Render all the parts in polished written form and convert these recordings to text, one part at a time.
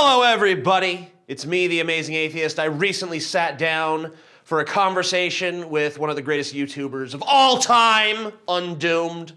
Hello, everybody. It's me, the Amazing Atheist. I recently sat down for a conversation with one of the greatest YouTubers of all time, Undoomed.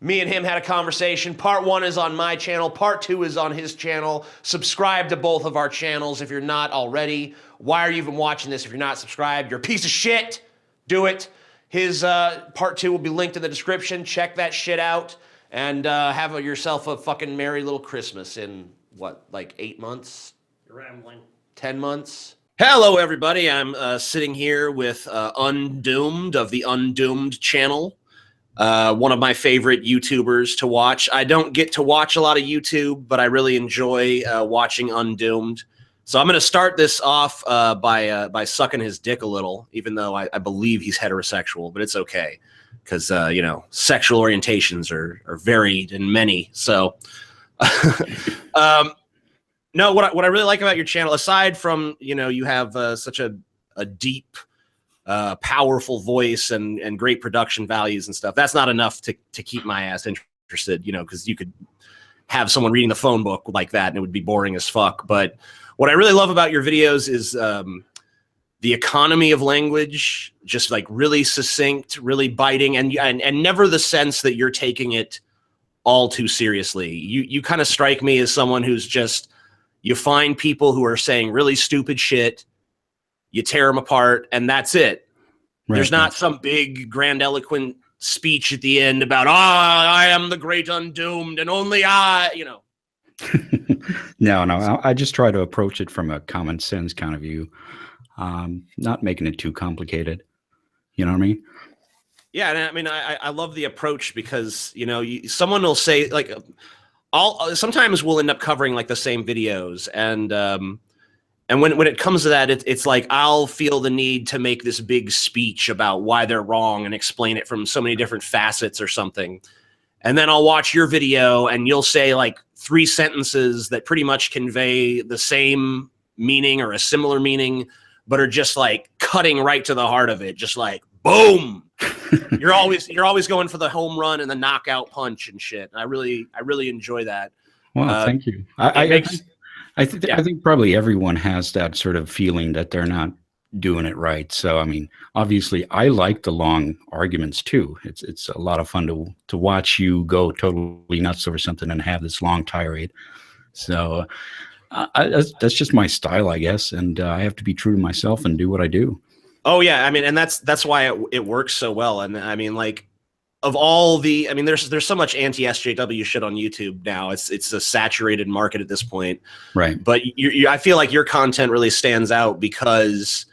Me and him had a conversation. Part 1 is on my channel. Part 2 is on his channel. Subscribe to both of our channels if you're not already. Why are you even watching this if you're not subscribed? You're a piece of shit. Do it. His Part 2 will be linked in the description. Check that shit out. And have yourself a fucking merry little Christmas in, what, like 8 months? You're rambling. 10 months? Hello, everybody. I'm sitting here with Undoomed of the Undoomed channel. One of my favorite YouTubers to watch. I don't get to watch a lot of YouTube, but I really enjoy watching Undoomed. So I'm going to start this off by sucking his dick a little, even though I believe he's heterosexual, but it's okay. Because, you know, sexual orientations are varied and many. So, no, what I really like about your channel, aside from, you know, you have such a deep, powerful voice and great production values and stuff, that's not enough to keep my ass interested, you know, because you could have someone reading the phone book like that and it would be boring as fuck. But what I really love about your videos is the economy of language, just like really succinct, really biting, and never the sense that you're taking it all too seriously. You kind of strike me as someone who's just, you find people who are saying really stupid shit, you tear them apart, and that's it. Right. There's not some big grandiloquent speech at the end about, I am the great Undoomed and only I, you know. No, I just try to approach it from a common sense kind of view. Not making it too complicated. You know what I mean? Yeah, and I mean, I love the approach because, you know, someone will say, like, sometimes we'll end up covering, like, the same videos, and when it comes to that, it's like I'll feel the need to make this big speech about why they're wrong and explain it from so many different facets or something. And then I'll watch your video, and you'll say, like, 3 sentences that pretty much convey the same meaning or a similar meaning, but are just like cutting right to the heart of it, just like boom. You're always going for the home run and the knockout punch and shit. And I really enjoy that. Well, thank you. I think probably everyone has that sort of feeling that they're not doing it right. So I mean, obviously, I like the long arguments too. It's a lot of fun to watch you go totally nuts over something and have this long tirade. So. That's just my style, I guess, and I have to be true to myself and do what I do. Oh yeah, I mean, and that's why it works so well. And I mean, like, of all the, I mean, there's so much anti-SJW shit on YouTube now. It's a saturated market at this point, right? But I feel like your content really stands out because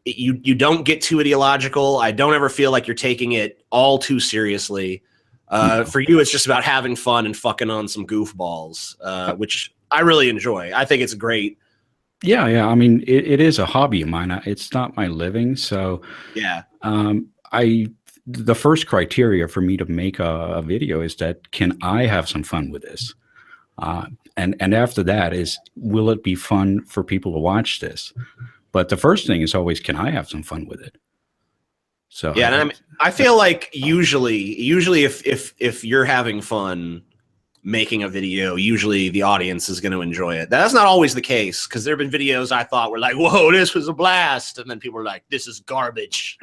you don't get too ideological. I don't ever feel like you're taking it all too seriously. For you, it's just about having fun and fucking on some goofballs, which I really enjoy. I think it's great. Yeah. I mean, it is a hobby of mine. It's not my living. So yeah. The first criteria for me to make a video is that, can I have some fun with this? And after that is, will it be fun for people to watch this? But the first thing is always, can I have some fun with it? So yeah, and I feel like usually if you're having fun making a video, usually the audience is going to enjoy it. That's not always the case, because there have been videos I thought were like, whoa, this was a blast, and then people were like, this is garbage.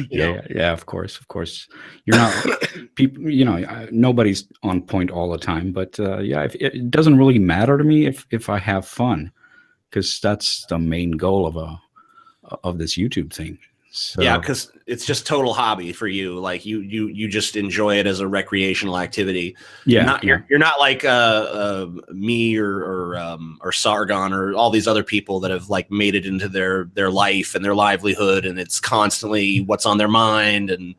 Yeah, of course. You're not people, you know, nobody's on point all the time, but yeah, it doesn't really matter to me if I have fun, because that's the main goal of this YouTube thing. So. Yeah, because it's just total hobby for you. Like you just enjoy it as a recreational activity. Yeah, you're not like me or Sargon or all these other people that have like made it into their life and their livelihood, and it's constantly what's on their mind and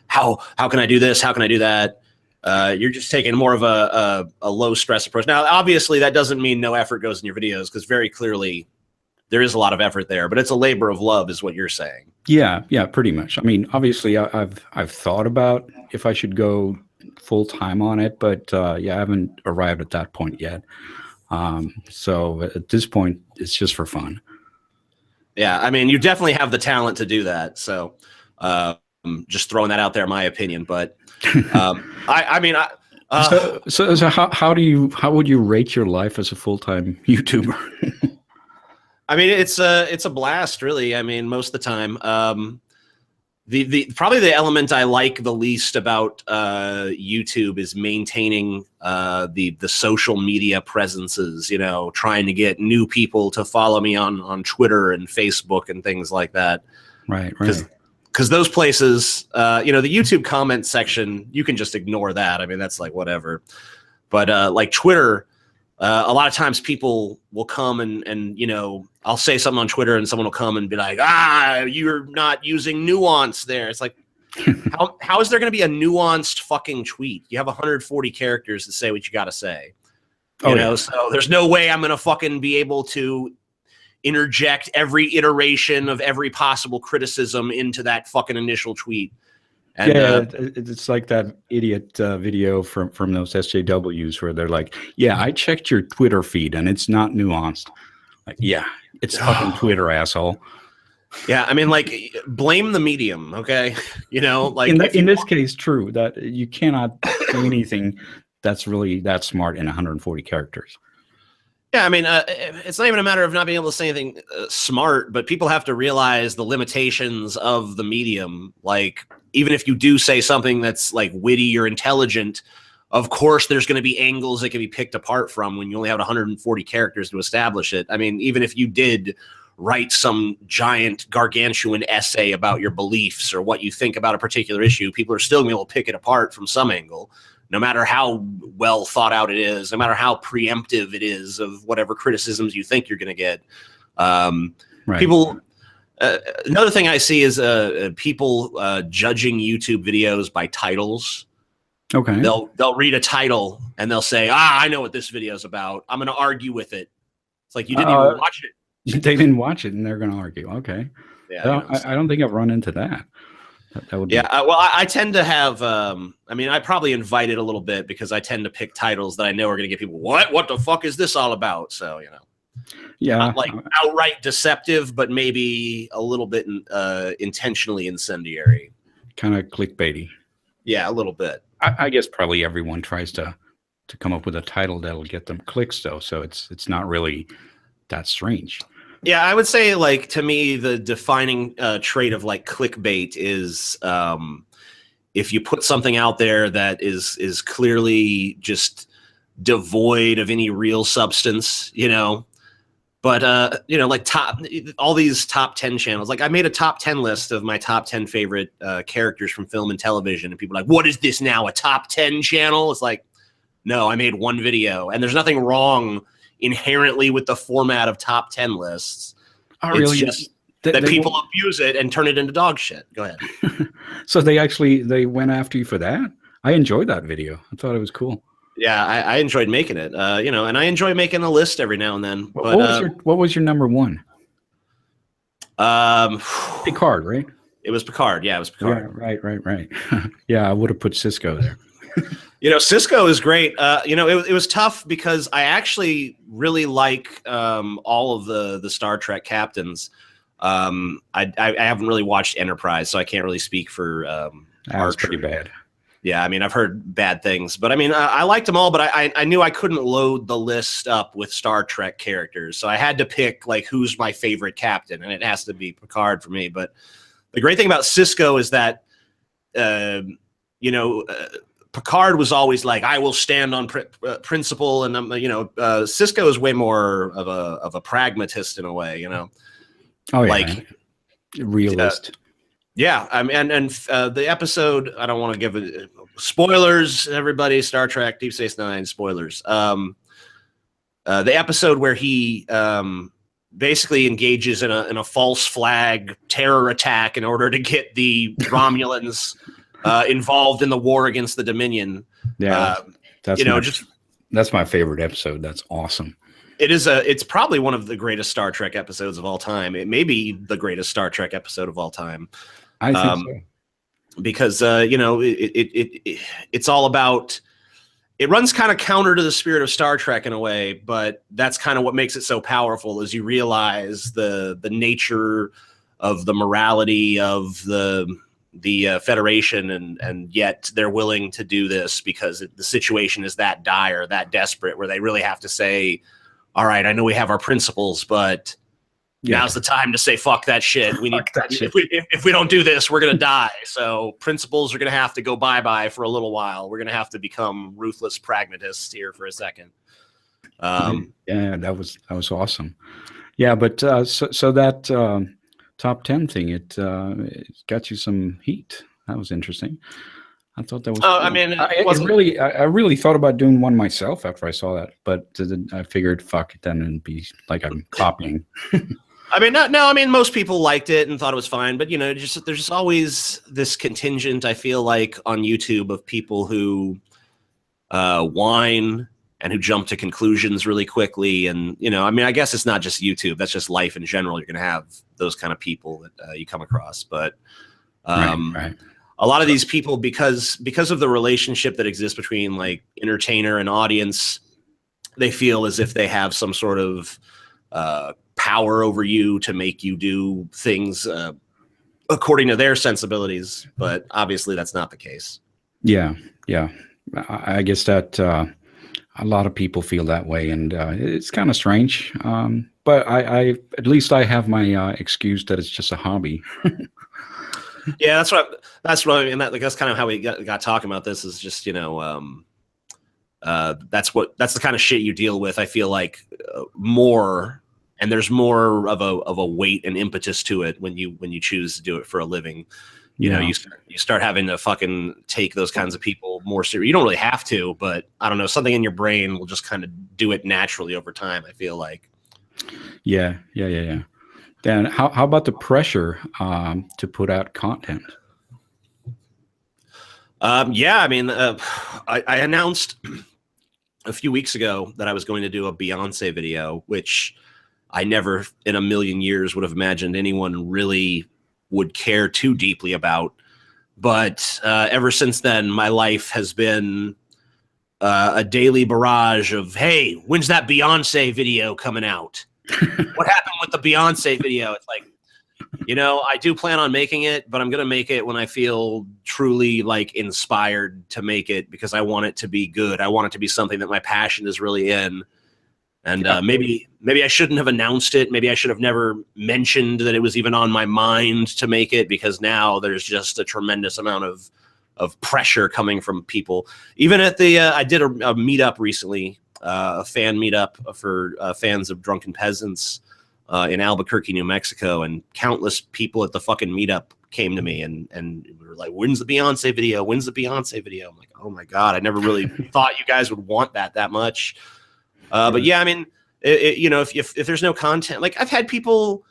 how can I do this? How can I do that? You're just taking more of a low stress approach. Now, obviously, that doesn't mean no effort goes in your videos, because very clearly there is a lot of effort there, but it's a labor of love, is what you're saying. Yeah, pretty much. I mean, obviously, I've thought about if I should go full time on it, but yeah, I haven't arrived at that point yet. So at this point, it's just for fun. Yeah, I mean, you definitely have the talent to do that. So just throwing that out there, my opinion. But I mean, So how would you rate your life as a full-time YouTuber? I mean, it's a blast, really. I mean, most of the time. The probably the element I like the least about YouTube is maintaining the social media presences. You know, trying to get new people to follow me on Twitter and Facebook and things like that. Right. Because those places, you know, the YouTube comment section, you can just ignore that. I mean, that's like whatever. But like Twitter, a lot of times people will come and you know, I'll say something on Twitter and someone will come and be like, you're not using nuance there. It's like, how is there going to be a nuanced fucking tweet? You have 140 characters to say what you got to say. You know, so there's no way I'm going to fucking be able to interject every iteration of every possible criticism into that fucking initial tweet. And, it's like that idiot video from those SJWs where they're like, yeah, I checked your Twitter feed and it's not nuanced. Like, yeah, it's fucking Twitter, asshole. Yeah, I mean, like, blame the medium, okay? You know, like in this case, true that you cannot do anything that's really that smart in 140 characters. Yeah, I mean, it's not even a matter of not being able to say anything smart, but people have to realize the limitations of the medium. Like, even if you do say something that's like witty or intelligent, of course, there's going to be angles that can be picked apart from when you only have 140 characters to establish it. I mean, even if you did write some giant gargantuan essay about your beliefs or what you think about a particular issue, people are still going to be able to pick it apart from some angle, no matter how well thought out it is, no matter how preemptive it is of whatever criticisms you think you're going to get. Right. People, another thing I see is people judging YouTube videos by titles. Okay. They'll read a title and they'll say, I know what this video is about. I'm going to argue with it. It's like, you didn't even watch it. They didn't watch it and they're going to argue. Okay. Yeah. I don't think I've run into that. That would be... well, I tend to have, I mean, I probably invite it a little bit because I tend to pick titles that I know are going to get people, what the fuck is this all about? So, you know, not like outright deceptive, but maybe a little bit intentionally incendiary. Kind of clickbaity. Yeah, a little bit. I guess probably everyone tries to come up with a title that'll get them clicks, though. So it's not really that strange. Yeah, I would say, like, to me, the defining trait of like clickbait is if you put something out there that is clearly just devoid of any real substance, you know. But you know, like all these top 10 channels. Like, I made a top 10 list of my top 10 favorite characters from film and television, and people are like, "What is this now? A top 10 channel?" It's like, no, I made one video, and there's nothing wrong inherently with the format of top 10 lists. Oh, really? It's just that people abuse it and turn it into dog shit. Go ahead. So they went after you for that? I enjoyed that video. I thought it was cool. Yeah, I enjoyed making it. You know, and I enjoy making a list every now and then. But, what was your number one? Picard, right? It was Picard. Yeah, it was Picard. Yeah, right. Yeah, I would have put Cisco there. You know, Cisco is great. You know, it was tough because I actually really like all of the Star Trek captains. I haven't really watched Enterprise, so I can't really speak for That's pretty bad. Yeah, I mean, I've heard bad things, but I mean, I liked them all, but I knew I couldn't load the list up with Star Trek characters, so I had to pick, like, who's my favorite captain, and it has to be Picard for me. But the great thing about Cisco is that, you know, Picard was always like, I will stand on principle, and you know, Cisco is way more of a pragmatist in a way, you know. Oh yeah, like realist. Yeah, I mean, and the episode, I don't want to give it spoilers. Everybody, Star Trek, Deep Space Nine, spoilers. The episode where he basically engages in a false flag terror attack in order to get the Romulans involved in the war against the Dominion. Yeah, that's, you know, that's my favorite episode. That's awesome. It's probably one of the greatest Star Trek episodes of all time. It may be the greatest Star Trek episode of all time. I think so. Because you know, it's all about, it runs kind of counter to the spirit of Star Trek in a way, but that's kind of what makes it so powerful, is you realize the nature of the morality of the the Federation, and yet they're willing to do this because the situation is that dire, that desperate, where they really have to say, all right, I know we have our principles, but now's the time to say, fuck that shit. We need that shit. If we don't do this, we're going to die. So principles are going to have to go bye-bye for a little while. We're going to have to become ruthless pragmatists here for a second. Yeah, that was awesome. Yeah, but so that top 10 thing, it got you some heat. That was interesting. I thought that was. I mean, I really thought about doing one myself after I saw that, but I figured, fuck it, then it'd be like I'm copying. I mean, no. I mean, most people liked it and thought it was fine, but there's just always this contingent, I feel like, on YouTube of people who whine and who jump to conclusions really quickly. And I mean, I guess it's not just YouTube; that's just life in general. You're going to have those kind of people that you come across, but right. A lot of these people, because of the relationship that exists between like entertainer and audience, they feel as if they have some sort of power over you to make you do things according to their sensibilities. But obviously that's not the case. Yeah. I guess that a lot of people feel that way, and it's kind of strange. But I at least I have my excuse that it's just a hobby. Yeah, that's what I mean. That's kind of how we got talking about this. Is just that's the kind of shit you deal with. I feel like more, and there's more of a weight and impetus to it when you choose to do it for a living. You start having to fucking take those kinds of people more serious. You don't really have to, but I don't know, something in your brain will just kind of do it naturally over time, I feel like. Yeah. Dan, how about the pressure to put out content? Yeah, I mean, I announced a few weeks ago that I was going to do a Beyonce video, which I never in a million years would have imagined anyone really would care too deeply about. But ever since then, my life has been a daily barrage of, hey, when's that Beyonce video coming out? What happened with the Beyonce video? It's like, I do plan on making it, but I'm going to make it when I feel truly like inspired to make it, because I want it to be good. I want it to be something that my passion is really in. And maybe I shouldn't have announced it. Maybe I should have never mentioned that it was even on my mind to make it, because now there's just a tremendous amount of pressure coming from people. Even at the, I did a meetup recently, a fan meetup for fans of Drunken Peasants in Albuquerque, New Mexico, and countless people at the fucking meetup came to me and we were like, when's the Beyonce video? When's the Beyonce video? I'm like, oh my God, I never really thought you guys would want that much. But yeah, I mean, if there's no content, like I've had people,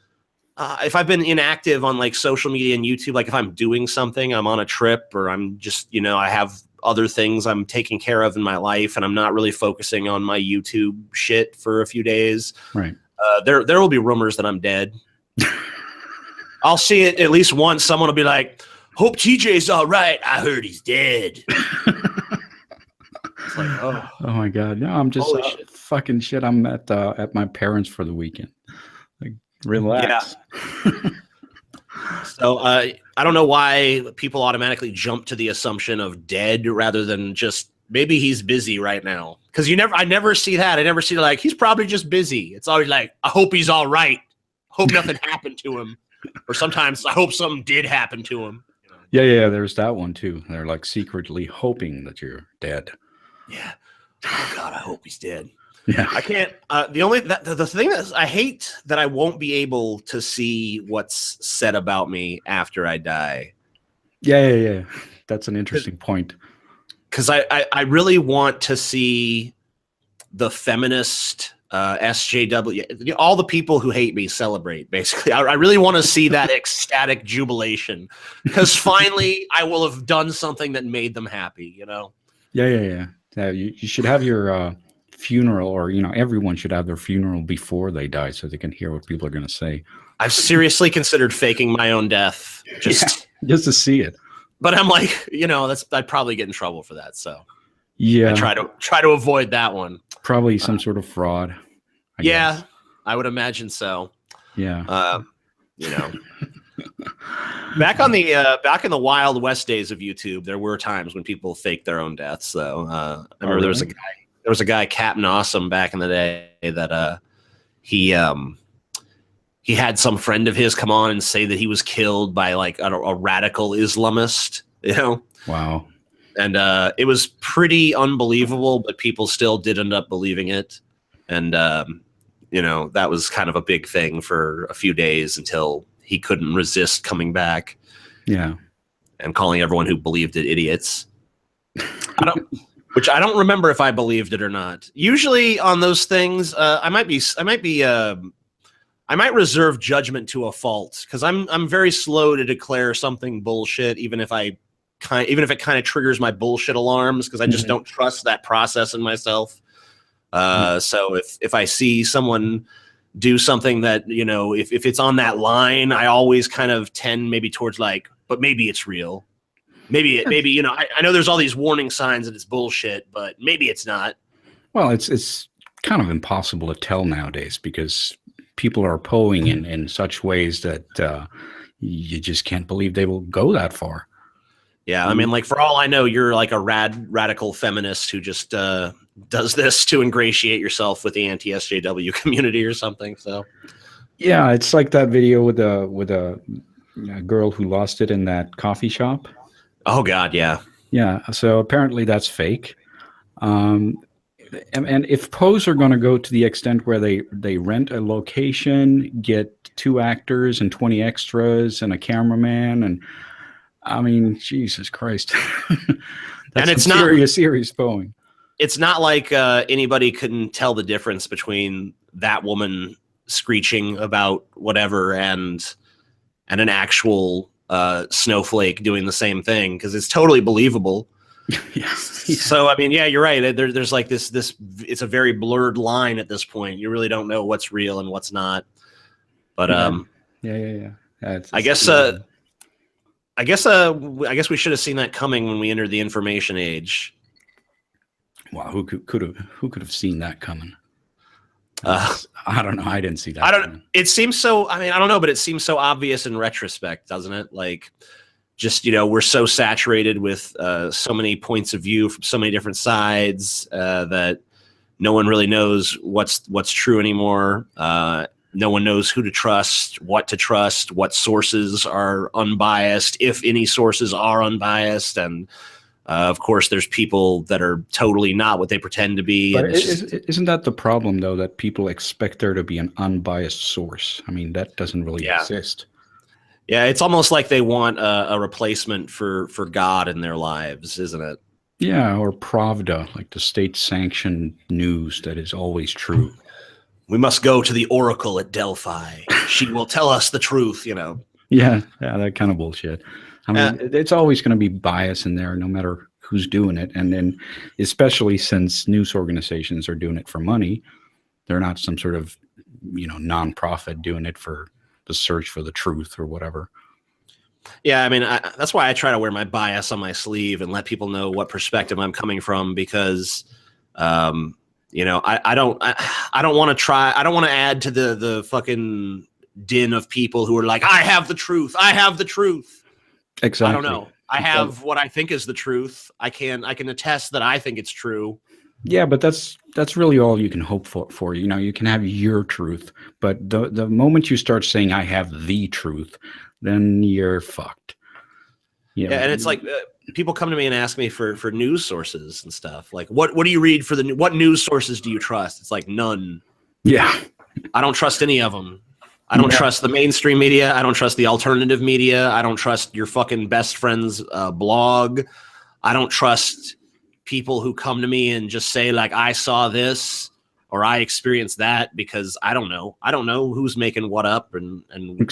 if I've been inactive on like social media and YouTube, like if I'm doing something, I'm on a trip, or I'm just, I have other things I'm taking care of in my life, and I'm not really focusing on my YouTube shit for a few days. Right. There will be rumors that I'm dead. I'll see it at least once. Someone will be like, hope TJ's all right. I heard he's dead. It's like, oh my God. No, I'm just fucking shit. I'm at my parents for the weekend. Like, relax. Yeah. So I don't know why people automatically jump to the assumption of dead rather than just maybe he's busy right now. Because I never see that. I never see like he's probably just busy. It's always like, I hope he's all right. Hope nothing happened to him. Or sometimes I hope something did happen to him. Yeah. There's that one too. They're like secretly hoping that you're dead. Yeah. Oh God, I hope he's dead. Yeah. I can't. The thing that I hate that I won't be able to see what's said about me after I die. Yeah. That's an interesting point. Because I really want to see the feminist SJW, all the people who hate me celebrate. Basically, I really want to see that ecstatic jubilation, because finally I will have done something that made them happy. Yeah. You should have your funeral, or everyone should have their funeral before they die, so they can hear what people are going to say. I've seriously considered faking my own death just to see it. But I'm like, I'd probably get in trouble for that. So yeah, I try to avoid that one. Probably some sort of fraud. I guess. I would imagine so. Yeah. Back in the Wild West days of YouTube, there were times when people faked their own deaths. Though I remember there was a guy, Captain Awesome, back in the day that he had some friend of his come on and say that he was killed by like a radical Islamist. Wow. And it was pretty unbelievable, but people still did end up believing it. And that was kind of a big thing for a few days until he couldn't resist coming back. Yeah. And calling everyone who believed it idiots. Which I don't remember if I believed it or not. Usually on those things, I might reserve judgment to a fault because I'm very slow to declare something bullshit, even if it kind of triggers my bullshit alarms, because I just don't trust that process in myself. So if I see someone do something that, if it's on that line, I always kind of tend maybe towards like, but maybe it's real. Maybe I know there's all these warning signs that it's bullshit, but maybe it's not. Well, it's kind of impossible to tell nowadays because people are poing in such ways that you just can't believe they will go that far. Yeah, I mean, like, for all I know, you're like a radical feminist who just does this to ingratiate yourself with the anti-SJW community or something. So, yeah, it's like that video with a girl who lost it in that coffee shop. Oh God, yeah, yeah. So apparently that's fake. And if Poes are going to go to the extent where they rent a location, get 2 actors and 20 extras and a cameraman, and I mean, Jesus Christ, that's and it's serious poing. It's not like anybody couldn't tell the difference between that woman screeching about whatever and an actual snowflake doing the same thing, because it's totally believable. Yeah. So I mean, yeah, you're right. There's like this. It's a very blurred line at this point. You really don't know what's real and what's not. But yeah. I guess we should have seen that coming when we entered the information age. Wow, who could have seen that coming? I don't know. I didn't see that. Coming. It seems so. I mean, I don't know, but it seems so obvious in retrospect, doesn't it? Like, just we're so saturated with so many points of view from so many different sides that no one really knows what's true anymore. No one knows who to trust, what sources are unbiased, if any sources are unbiased, and of course, there's people that are totally not what they pretend to be. But isn't that the problem, though, that people expect there to be an unbiased source? I mean, that doesn't really exist. Yeah, it's almost like they want a replacement for God in their lives, isn't it? Yeah, or Pravda, like the state-sanctioned news that is always true. We must go to the oracle at Delphi. She will tell us the truth, Yeah, that kind of bullshit. I mean, it's always going to be bias in there, no matter who's doing it. And then, especially since news organizations are doing it for money, they're not some sort of, nonprofit doing it for the search for the truth or whatever. Yeah, I mean, that's why I try to wear my bias on my sleeve and let people know what perspective I'm coming from, because, I don't want to add to the fucking din of people who are like, I have the truth. Exactly. I don't know. I have what I think is the truth. I can attest that I think it's true. Yeah, but that's really all you can hope for. You can have your truth, but the moment you start saying I have the truth, then you're fucked. Yeah, and it's like people come to me and ask me for news sources and stuff. Like, what do you read for what news sources do you trust? It's like none. Yeah. I don't trust any of them. I don't trust the mainstream media. I don't trust the alternative media. I don't trust your fucking best friend's blog. I don't trust people who come to me and just say, like, I saw this or I experienced that, because I don't know. I don't know who's making what up and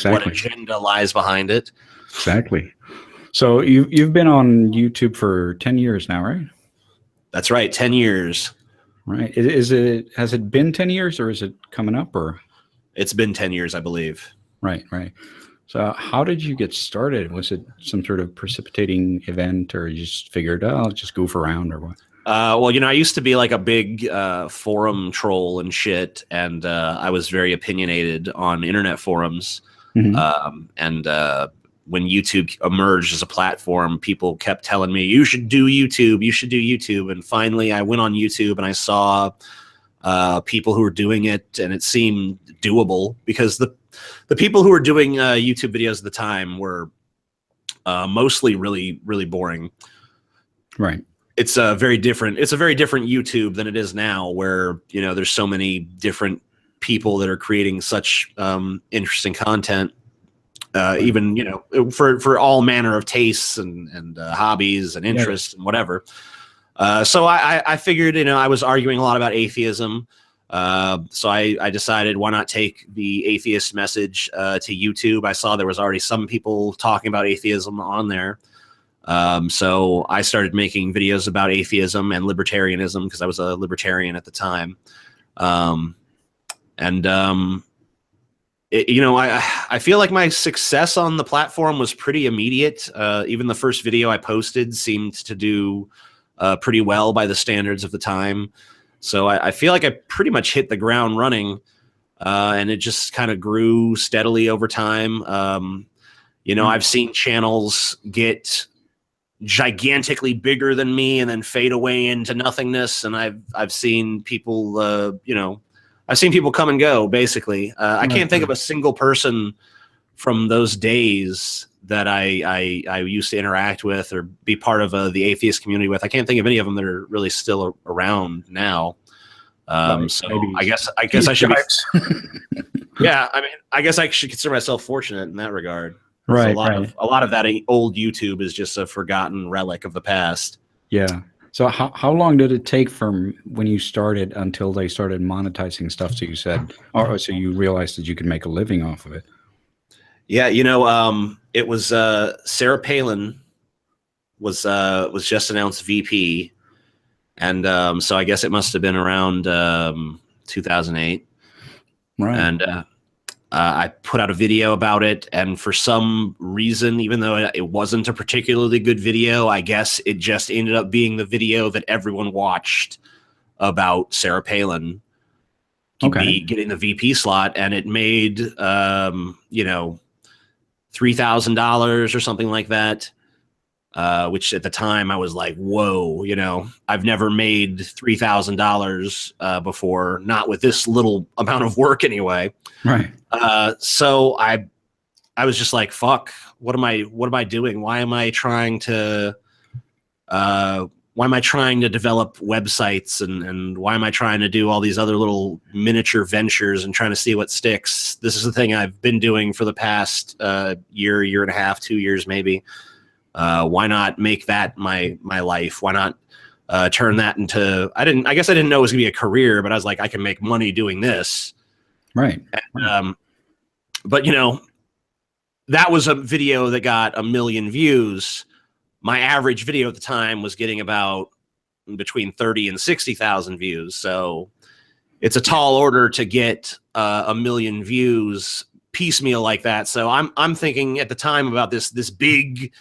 what agenda lies behind it. Exactly. So you've been on YouTube for 10 years now, right? That's right, 10 years. Right. Has it been 10 years or is it coming up, or? It's been 10 years, I believe. Right. So how did you get started? Was it some sort of precipitating event, or you just figured, I'll just goof around, or what? Well, I used to be like a big forum troll and shit, and I was very opinionated on internet forums. Mm-hmm. And when YouTube emerged as a platform, people kept telling me, you should do YouTube, you should do YouTube. And finally I went on YouTube and I saw people who were doing it, and it seemed doable, because the people who were doing YouTube videos at the time were mostly really, really boring. Right. It's a very different YouTube than it is now, where, you know, there's so many different people that are creating such interesting content. Even, you know, for all manner of tastes and hobbies and interests and whatever. So I figured, you know, I was arguing a lot about atheism. So I decided, why not take the atheist message to YouTube? I saw there was already some people talking about atheism on there. So I started making videos about atheism and libertarianism, because I was a libertarian at the time. You know, I feel like my success on the platform was pretty immediate. Even the first video I posted seemed to do pretty well by the standards of the time. So I feel like I pretty much hit the ground running, and it just kind of grew steadily over time. You know, I've seen channels get gigantically bigger than me and then fade away into nothingness, and I've seen people, you know, I've seen people come and go, basically. I can't think of a single person from those days that I used to interact with or be part of the atheist community with. I can't think of any of them that are really still around now. So maybe I guess I should be. Yeah, I mean, I guess I should consider myself fortunate in that regard. Right. A lot of that old YouTube is just a forgotten relic of the past. Yeah. So how long did it take from when you started until they started monetizing stuff? So you said, or so you realized that you could make a living off of it? Yeah, you know, it was Sarah Palin was just announced VP, and so I guess it must have been around 2008. Right. And I put out a video about it, and for some reason, even though it wasn't a particularly good video, I guess it just ended up being the video that everyone watched about Sarah Palin getting the VP slot, and it made you know, $3,000 or something like that, which at the time I was like, whoa, you know, I've never made $3,000 before, not with this little amount of work anyway. Right. So I was just like, fuck, what am I doing? Why am I trying to develop websites, and why am I trying to do all these other little miniature ventures and trying to see what sticks? This is the thing I've been doing for the past year and a half, 2 years maybe. Why not make that my life? Why not turn that into, I guess I didn't know it was gonna be a career, but I was like, I can make money doing this. Right. And, but you know, that was a video that got 1 million views. My average video at the time was getting about between 30 and 60,000 views. So it's a tall order to get 1 million views piecemeal like that. So I'm thinking at the time about this big,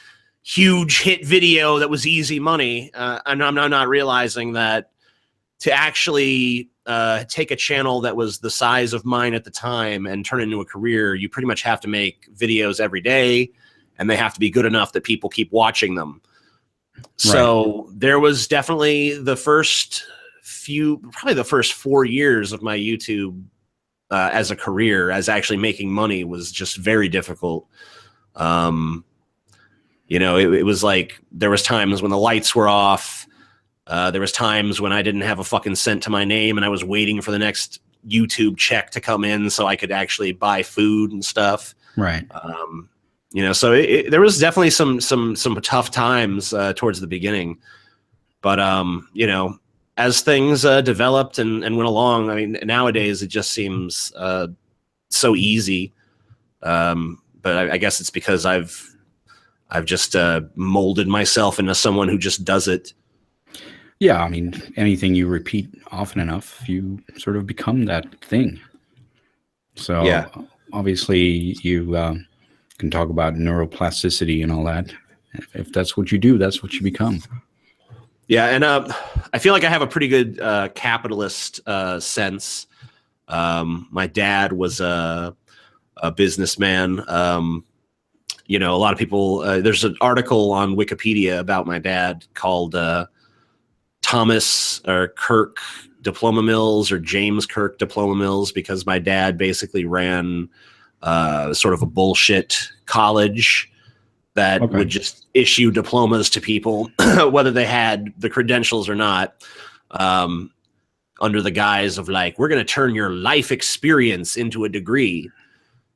huge hit video that was easy money. And I'm not realizing that to actually take a channel that was the size of mine at the time and turn it into a career, you pretty much have to make videos every day, and they have to be good enough that people keep watching them. So there was definitely the first probably the first 4 years of my YouTube as a career, as actually making money, was just very difficult. You know, it was like there was times when the lights were off. There was times when I didn't have a fucking cent to my name, and I was waiting for the next YouTube check to come in so I could actually buy food and stuff. Right. You know, so there was definitely some tough times towards the beginning, but you know, as things developed and went along, I mean, nowadays it just seems so easy. But I guess it's because I've just molded myself into someone who just does it. Yeah, I mean, anything you repeat often enough, you sort of become that thing. So yeah, obviously you can talk about neuroplasticity and all that. If that's what you do, that's what you become. Yeah, and I feel like I have a pretty good capitalist sense. My dad was a businessman, you know, a lot of people, there's an article on Wikipedia about my dad called Thomas or Kirk Diploma Mills or James Kirk Diploma Mills, because my dad basically ran sort of a bullshit college that would just issue diplomas to people, whether they had the credentials or not, under the guise of like, we're going to turn your life experience into a degree.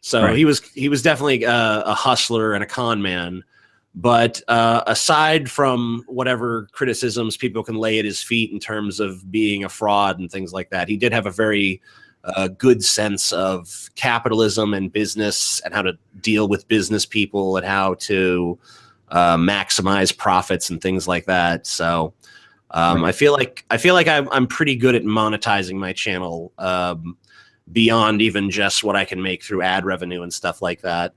So he was definitely a hustler and a con man. But aside from whatever criticisms people can lay at his feet in terms of being a fraud and things like that, he did have a very good sense of capitalism and business and how to deal with business people and how to maximize profits and things like that. So I feel like I'm pretty good at monetizing my channel beyond even just what I can make through ad revenue and stuff like that.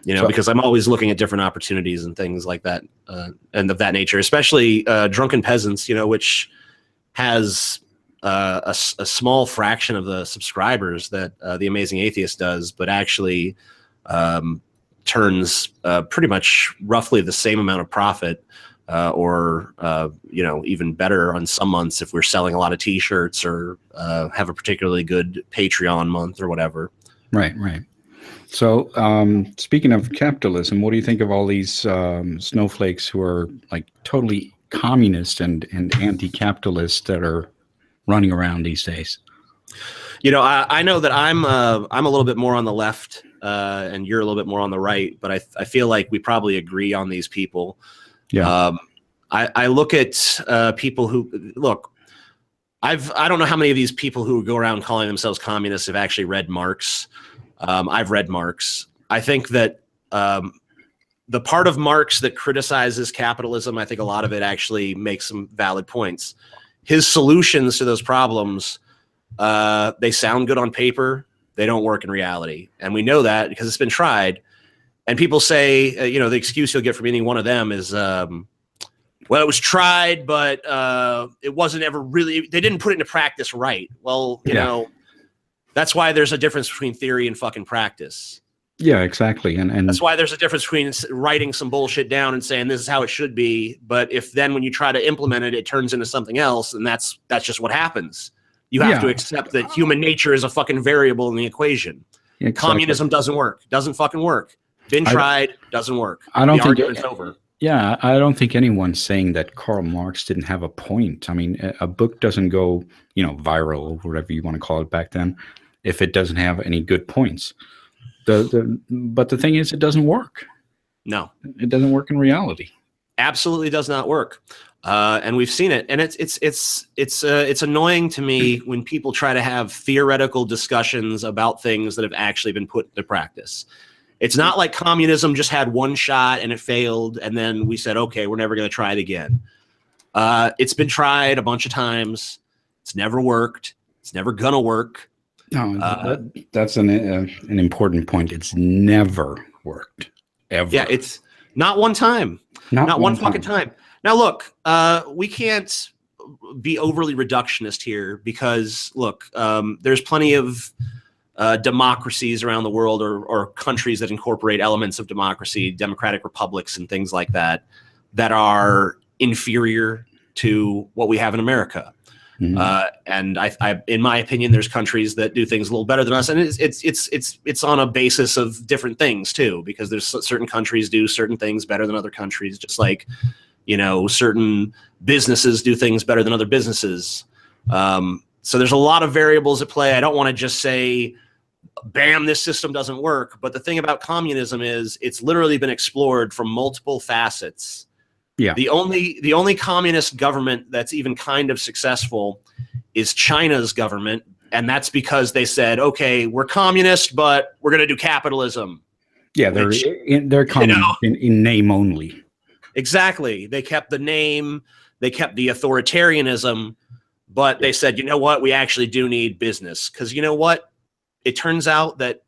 You know, because I'm always looking at different opportunities and things like that, and of that nature, especially Drunken Peasants, you know, which has a small fraction of the subscribers that The Amazing Atheist does, but actually turns pretty much roughly the same amount of profit, or you know, even better on some months if we're selling a lot of T-shirts or have a particularly good Patreon month or whatever. Right. So speaking of capitalism, what do you think of all these snowflakes who are like totally communist and anti-capitalist that are running around these days? You know, I know that I'm a little bit more on the left, and you're a little bit more on the right, but I feel like we probably agree on these people. Yeah. I look at people who look. I don't know how many of these people who go around calling themselves communists have actually read Marx. I've read Marx. I think that the part of Marx that criticizes capitalism, I think a lot of it actually makes some valid points. His solutions to those problems, they sound good on paper. They don't work in reality. And we know that because it's been tried. And people say, you know, the excuse you'll get from any one of them is, well, it was tried, but it wasn't ever really, they didn't put it into practice right. Well, you know, that's why there's a difference between theory and fucking practice. Yeah, exactly. And that's why there's a difference between writing some bullshit down and saying this is how it should be. But if then when you try to implement it, it turns into something else, and that's just what happens. You have to accept that human nature is a fucking variable in the equation. Exactly. Communism doesn't work. Doesn't fucking work. Been tried, doesn't work. I don't think argument's over. Yeah, I don't think anyone's saying that Karl Marx didn't have a point. I mean, a book doesn't go, you know, viral or whatever you want to call it back then if it doesn't have any good points. But the thing is, it doesn't work. No, it doesn't work in reality. Absolutely does not work, and we've seen it. And it's annoying to me when people try to have theoretical discussions about things that have actually been put into practice. It's not like communism just had one shot and it failed, and then we said, okay, we're never going to try it again. It's been tried a bunch of times. It's never worked. It's never gonna work. No, that's an important point. It's never worked, ever. Yeah, it's not one time. Not one fucking time. Now, look, we can't be overly reductionist here because, look, there's plenty of democracies around the world or countries that incorporate elements of democracy, democratic republics and things like that, that are inferior to what we have in America. Mm-hmm. And I, in my opinion, there's countries that do things a little better than us, and it's on a basis of different things too, because there's certain countries do certain things better than other countries, just like, you know, certain businesses do things better than other businesses. So there's a lot of variables at play. I don't want to just say, bam, this system doesn't work. But the thing about communism is it's literally been explored from multiple facets. Yeah. The only communist government that's even kind of successful is China's government, and that's because they said, "Okay, we're communist, but we're going to do capitalism." Yeah, they're communist in name only. Exactly. They kept the name, they kept the authoritarianism, but they said, "You know what? We actually do need business, because you know what? It turns out that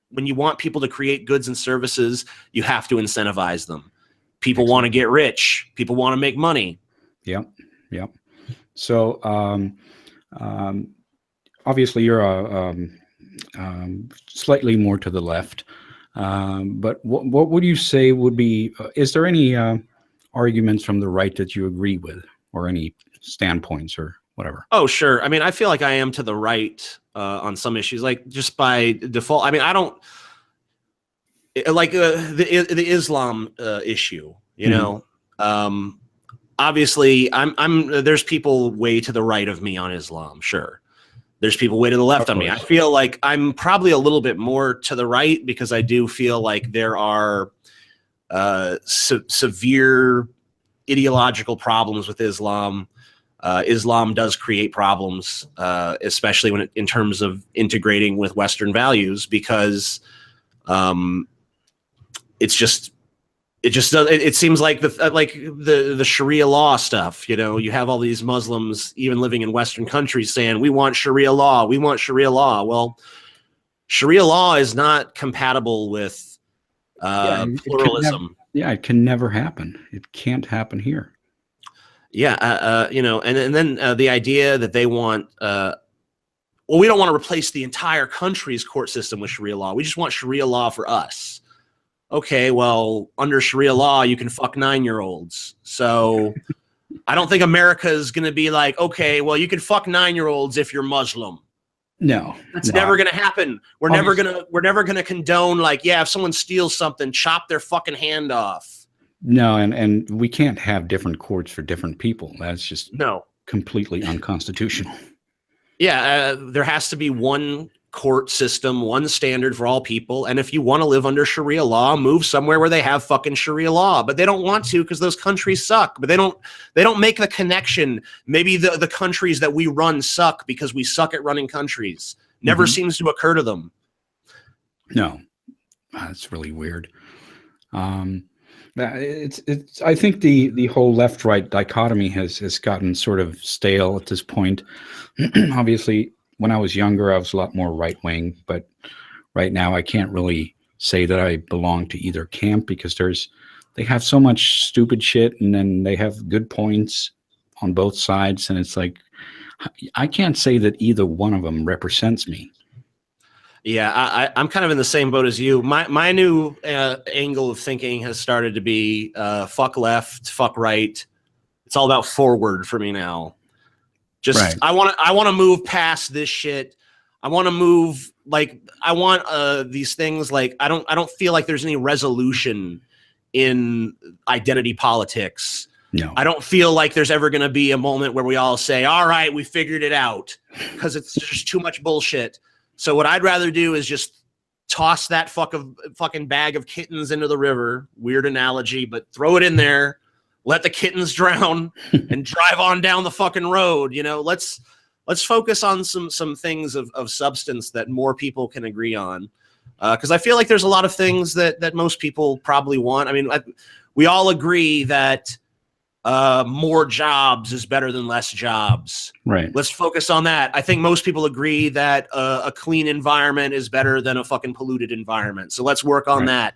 when you want people to create goods and services, you have to incentivize them." People want to get rich. People want to make money. Yep. So obviously you're slightly more to the left. But what would you say would be? Is there any arguments from the right that you agree with, or any standpoints or whatever? Oh, sure. I mean, I feel like I am to the right on some issues, like just by default. I mean, I don't like the Islam issue. You know, obviously, there's people way to the right of me on Islam. Sure. There's people way to the left on me. I feel like I'm probably a little bit more to the right because I do feel like there are severe ideological problems with Islam. Islam does create problems, especially when in terms of integrating with Western values, because it seems like the Sharia law stuff. You know, you have all these Muslims even living in Western countries saying we want Sharia law, we want Sharia law. Well, Sharia law is not compatible with pluralism. It can never happen. It can't happen here. Yeah, you know, and then the idea that they want, well, we don't want to replace the entire country's court system with Sharia law. We just want Sharia law for us. Okay, well, under Sharia law, you can fuck 9-year-olds. So I don't think America is going to be like, okay, well, you can fuck 9-year-olds if you're Muslim. No, that's never going to happen. We're never going to condone, like, yeah, if someone steals something, chop their fucking hand off. No, and we can't have different courts for different people. That's just completely unconstitutional. Yeah, there has to be one court system, one standard for all people. And if you want to live under Sharia law, move somewhere where they have fucking Sharia law. But they don't want to because those countries suck. But they don't make the connection. Maybe the countries that we run suck because we suck at running countries. Never seems to occur to them. No, that's really weird. I think the whole left-right dichotomy has gotten sort of stale at this point. Obviously, when I was younger, I was a lot more right-wing, but right now I can't really say that I belong to either camp because they have so much stupid shit and then they have good points on both sides, and it's like I can't say that either one of them represents me. Yeah, I'm kind of in the same boat as you. My new angle of thinking has started to be fuck left, fuck right. It's all about forward for me now. Just right. I want to move past this shit. I want to move, like, I want these things, like I don't feel like there's any resolution in identity politics. No. I don't feel like there's ever going to be a moment where we all say, all right, we figured it out, because it's just too much bullshit. So what I'd rather do is just toss that fucking bag of kittens into the river. Weird analogy, but throw it in there, let the kittens drown, and drive on down the fucking road. You know, let's focus on some things of substance that more people can agree on. Because I feel like there's a lot of things that most people probably want. I mean, we all agree that more jobs is better than less jobs. Right. Let's focus on that. I think most people agree that a clean environment is better than a fucking polluted environment. So let's work on that.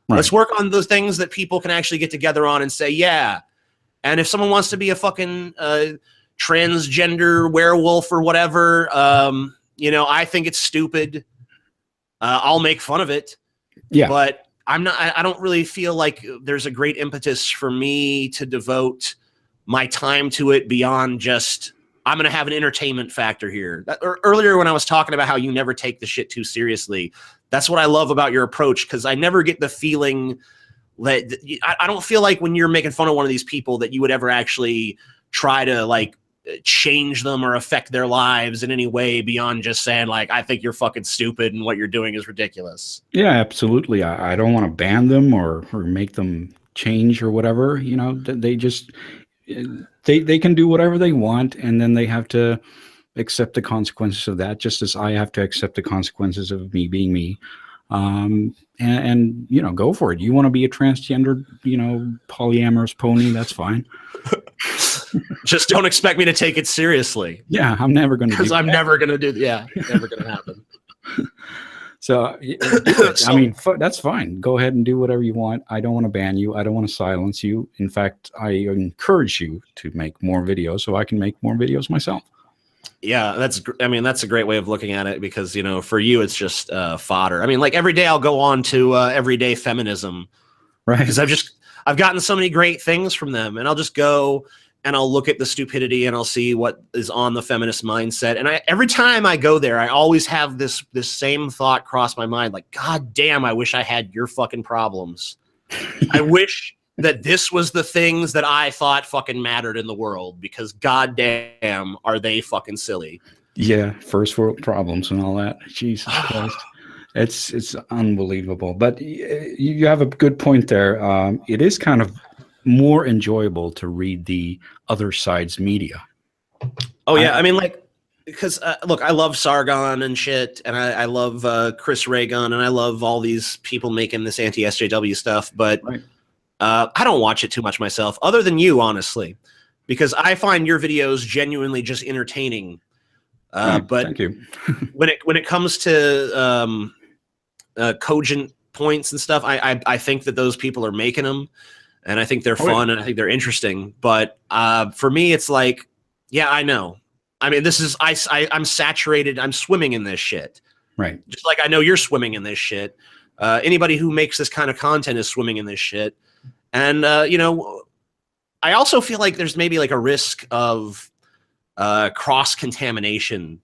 Right. Let's work on the things that people can actually get together on and say, yeah. And if someone wants to be a fucking transgender werewolf or whatever, you know, I think it's stupid. I'll make fun of it. Yeah. But I don't really feel like there's a great impetus for me to devote my time to it beyond just, I'm going to have an entertainment factor here. Earlier when I was talking about how you never take the shit too seriously, that's what I love about your approach, because I never get the feeling that I don't feel like when you're making fun of one of these people that you would ever actually try to, like, change them or affect their lives in any way beyond just saying, like, I think you're fucking stupid and what you're doing is ridiculous. Yeah, absolutely. I don't want to ban them or make them change or whatever. You know, they just they can do whatever they want, and then they have to accept the consequences of that, just as I have to accept the consequences of me being me. And you know, go for it. You want to be a transgender, you know, polyamorous pony, that's fine. Just don't expect me to take it seriously. Yeah, I'm never going to. Because I'm never going to do. Yeah, never going to happen. So, I mean, that's fine. Go ahead and do whatever you want. I don't want to ban you. I don't want to silence you. In fact, I encourage you to make more videos so I can make more videos myself. Yeah, I mean, that's a great way of looking at it because, you know, for you, it's just fodder. I mean, like every day I'll go on to Everyday Feminism, Right. because I've gotten so many great things from them, and I'll just go and I'll look at the stupidity and I'll see what is on the feminist mindset. And every time I go there, I always have this same thought cross my mind, like, God damn, I wish I had your fucking problems. I wish that this was the things that I thought fucking mattered in the world, because goddamn are they fucking silly. Yeah, first world problems and all that. Jesus Christ. It's unbelievable. But you have a good point there. It is kind of more enjoyable to read the other side's media. Oh yeah, I mean, like, because look, I love Sargon and shit, and I love Chris Reagan, and I love all these people making this anti-SJW stuff, but Right. I don't watch it too much myself, other than you, honestly, because I find your videos genuinely just entertaining. But thank you. when it comes to cogent points and stuff, I think that those people are making them, and I think they're fun, and I think they're interesting. But for me, it's like, yeah, I know. I mean, this is I'm saturated. I'm swimming in this shit. Right. Just like I know you're swimming in this shit. Anybody who makes this kind of content is swimming in this shit. And, you know, I also feel like there's maybe like a risk of cross-contamination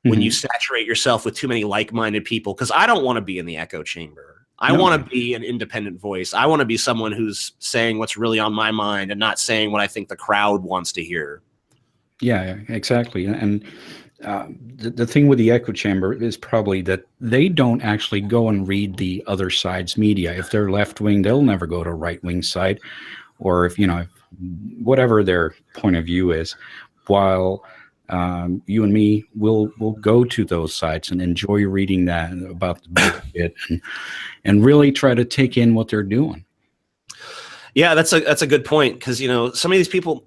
when you saturate yourself with too many like-minded people, because I don't want to be in the echo chamber. I want to be an independent voice. I want to be someone who's saying what's really on my mind and not saying what I think the crowd wants to hear. Yeah, exactly. And the thing with the echo chamber is probably that they don't actually go and read the other side's media. If they're left wing, they'll never go to right wing side, or if, you know, whatever their point of view is. While you and me will go to those sites and enjoy reading that about the bit and really try to take in what they're doing. Yeah, that's a good point, because, you know, some of these people.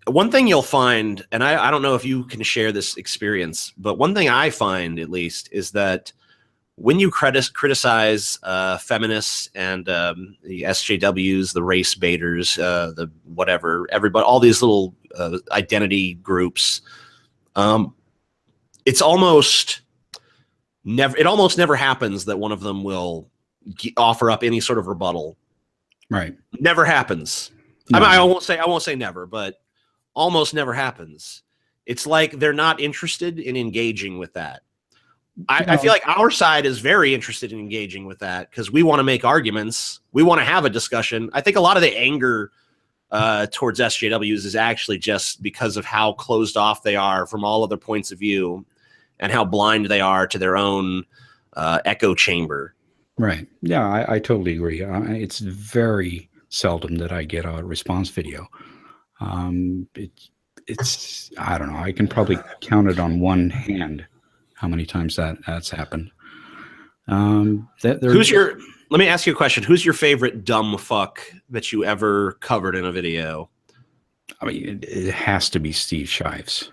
One thing you'll find, and I don't know if you can share this experience, but one thing I find, at least, is that when you criticize feminists and the SJWs, the race baiters, the whatever, everybody, all these little identity groups, it almost never happens that one of them will offer up any sort of rebuttal. Right. Never happens. No. I won't say never, but almost never happens. It's like they're not interested in engaging with that. I feel like our side is very interested in engaging with that, because we want to make arguments. We want to have a discussion. I think a lot of the anger towards SJWs is actually just because of how closed off they are from all other points of view and how blind they are to their own echo chamber. Right. Yeah, I totally agree. It's very seldom that I get a response video. It's I don't know. I can probably count it on one hand how many times that's happened. Let me ask you a question. Who's your favorite dumb fuck that you ever covered in a video? I mean, it has to be Steve Shives.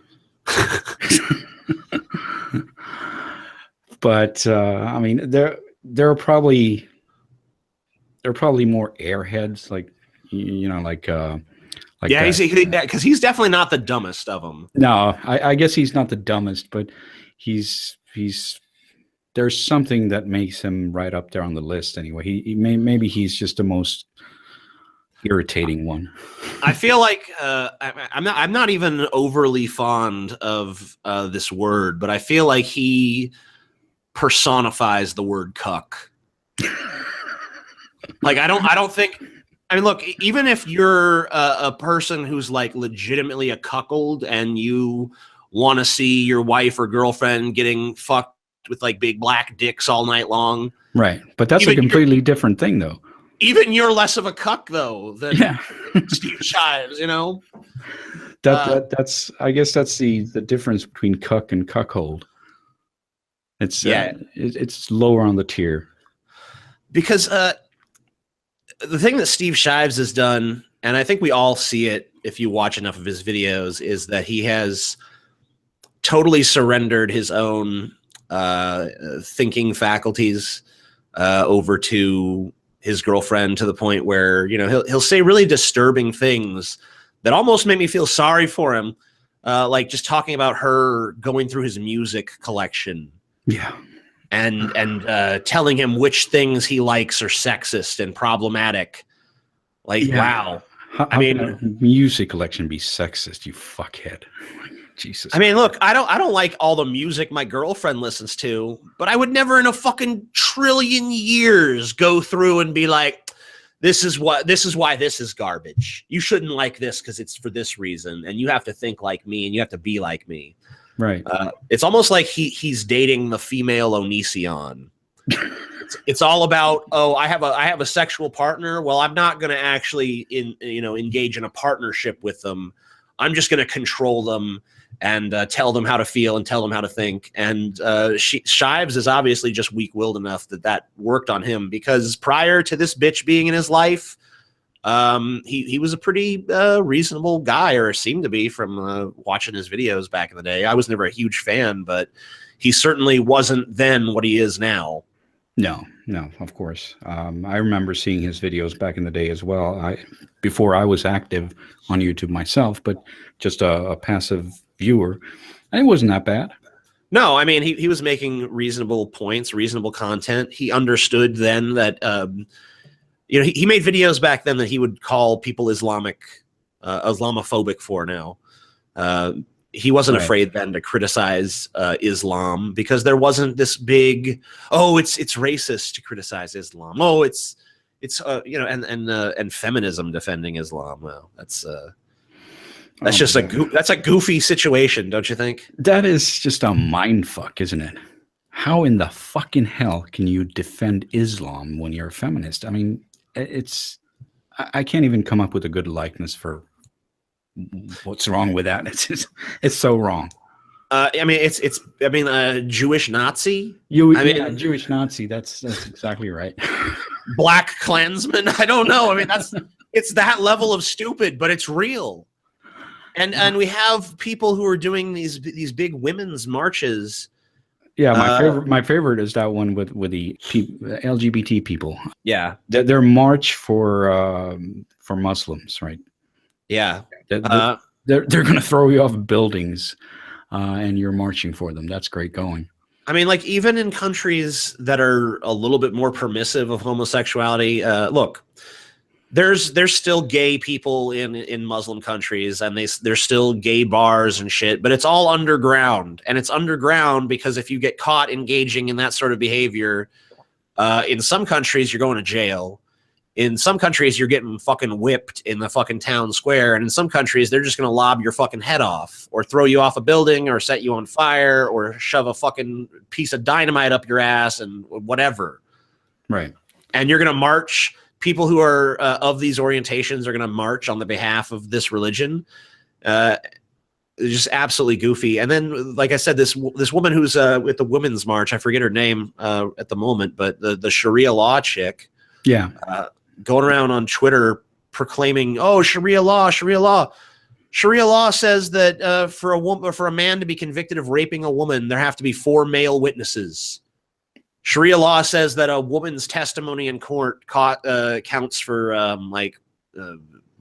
But I mean, there are probably more airheads, like, you know, like yeah, because he's definitely not the dumbest of them. No, I guess he's not the dumbest, but he's there's something that makes him right up there on the list anyway. Maybe he's just the most irritating one. I feel like I'm not even overly fond of this word, but I feel like he personifies the word cuck. Like, I don't think. I mean, look, even if you're a person who's like legitimately a cuckold and you want to see your wife or girlfriend getting fucked with like big black dicks all night long. Right. But that's a completely different thing, though. Even you're less of a cuck, though, than Steve Shives, you know? That's I guess that's the difference between cuck and cuckold. It's it's lower on the tier. Because the thing that Steve Shives has done, and I think we all see it if you watch enough of his videos, is that he has totally surrendered his own thinking faculties over to his girlfriend, to the point where, you know, he'll say really disturbing things that almost make me feel sorry for him. like just talking about her going through his music collection. Yeah. And telling him which things he likes are sexist and problematic. Like, yeah. Wow. How can a music collection be sexist, you fuckhead? Jesus. I mean, look, I don't like all the music my girlfriend listens to, but I would never in a fucking trillion years go through and be like, this is why this is garbage. You shouldn't like this because it's for this reason, and you have to think like me and you have to be like me. Right. It's almost like he's dating the female Onision. It's all about, oh, I have a sexual partner. Well, I'm not going to actually engage in a partnership with them. I'm just going to control them and tell them how to feel and tell them how to think. And Shives is obviously just weak-willed enough that worked on him, because prior to this bitch being in his life, he was a pretty reasonable guy, or seemed to be from watching his videos back in the day. I was never a huge fan, but he certainly wasn't then what he is now. No, of course. I remember seeing his videos back in the day as well. Before I was active on YouTube myself, but just a passive viewer, and it wasn't that bad. No, I mean, he was making reasonable points, reasonable content. He understood then that he made videos back then that he would call people Islamophobic for now. He wasn't afraid then to criticize Islam, because there wasn't this big, oh, it's racist to criticize Islam. Oh, it's and feminism defending Islam. Well, that's just that's a goofy situation, don't you think? That is just a mind fuck, isn't it? How in the fucking hell can you defend Islam when you're a feminist? I mean, I can't even come up with a good likeness for what's wrong with that. It's so wrong. I mean, Jewish Nazi. Jewish Nazi. That's exactly right. Black Klansman. I don't know. I mean, it's that level of stupid, but it's real. And we have people who are doing these big women's marches. Yeah, my favorite is that one with the LGBT people. Yeah, their march for Muslims, right? Yeah, they're going to throw you off buildings, and you're marching for them. That's great going. I mean, like, even in countries that are a little bit more permissive of homosexuality, look, there's still gay people in Muslim countries, and there's still gay bars and shit, but it's all underground. And it's underground because if you get caught engaging in that sort of behavior, in some countries you're going to jail. In some countries you're getting fucking whipped in the fucking town square, and in some countries they're just going to lob your fucking head off, or throw you off a building, or set you on fire, or shove a fucking piece of dynamite up your ass, and whatever. Right. And you're going to march. People who are of these orientations are going to march on the behalf of this religion. Just absolutely goofy. And then, like I said, this woman who's with the Women's March, I forget her name at the moment, but the Sharia law chick, going around on Twitter proclaiming, "Oh, Sharia law, Sharia law." Sharia law says that for a man to be convicted of raping a woman, there have to be 4 male witnesses. Sharia law says that a woman's testimony in court counts for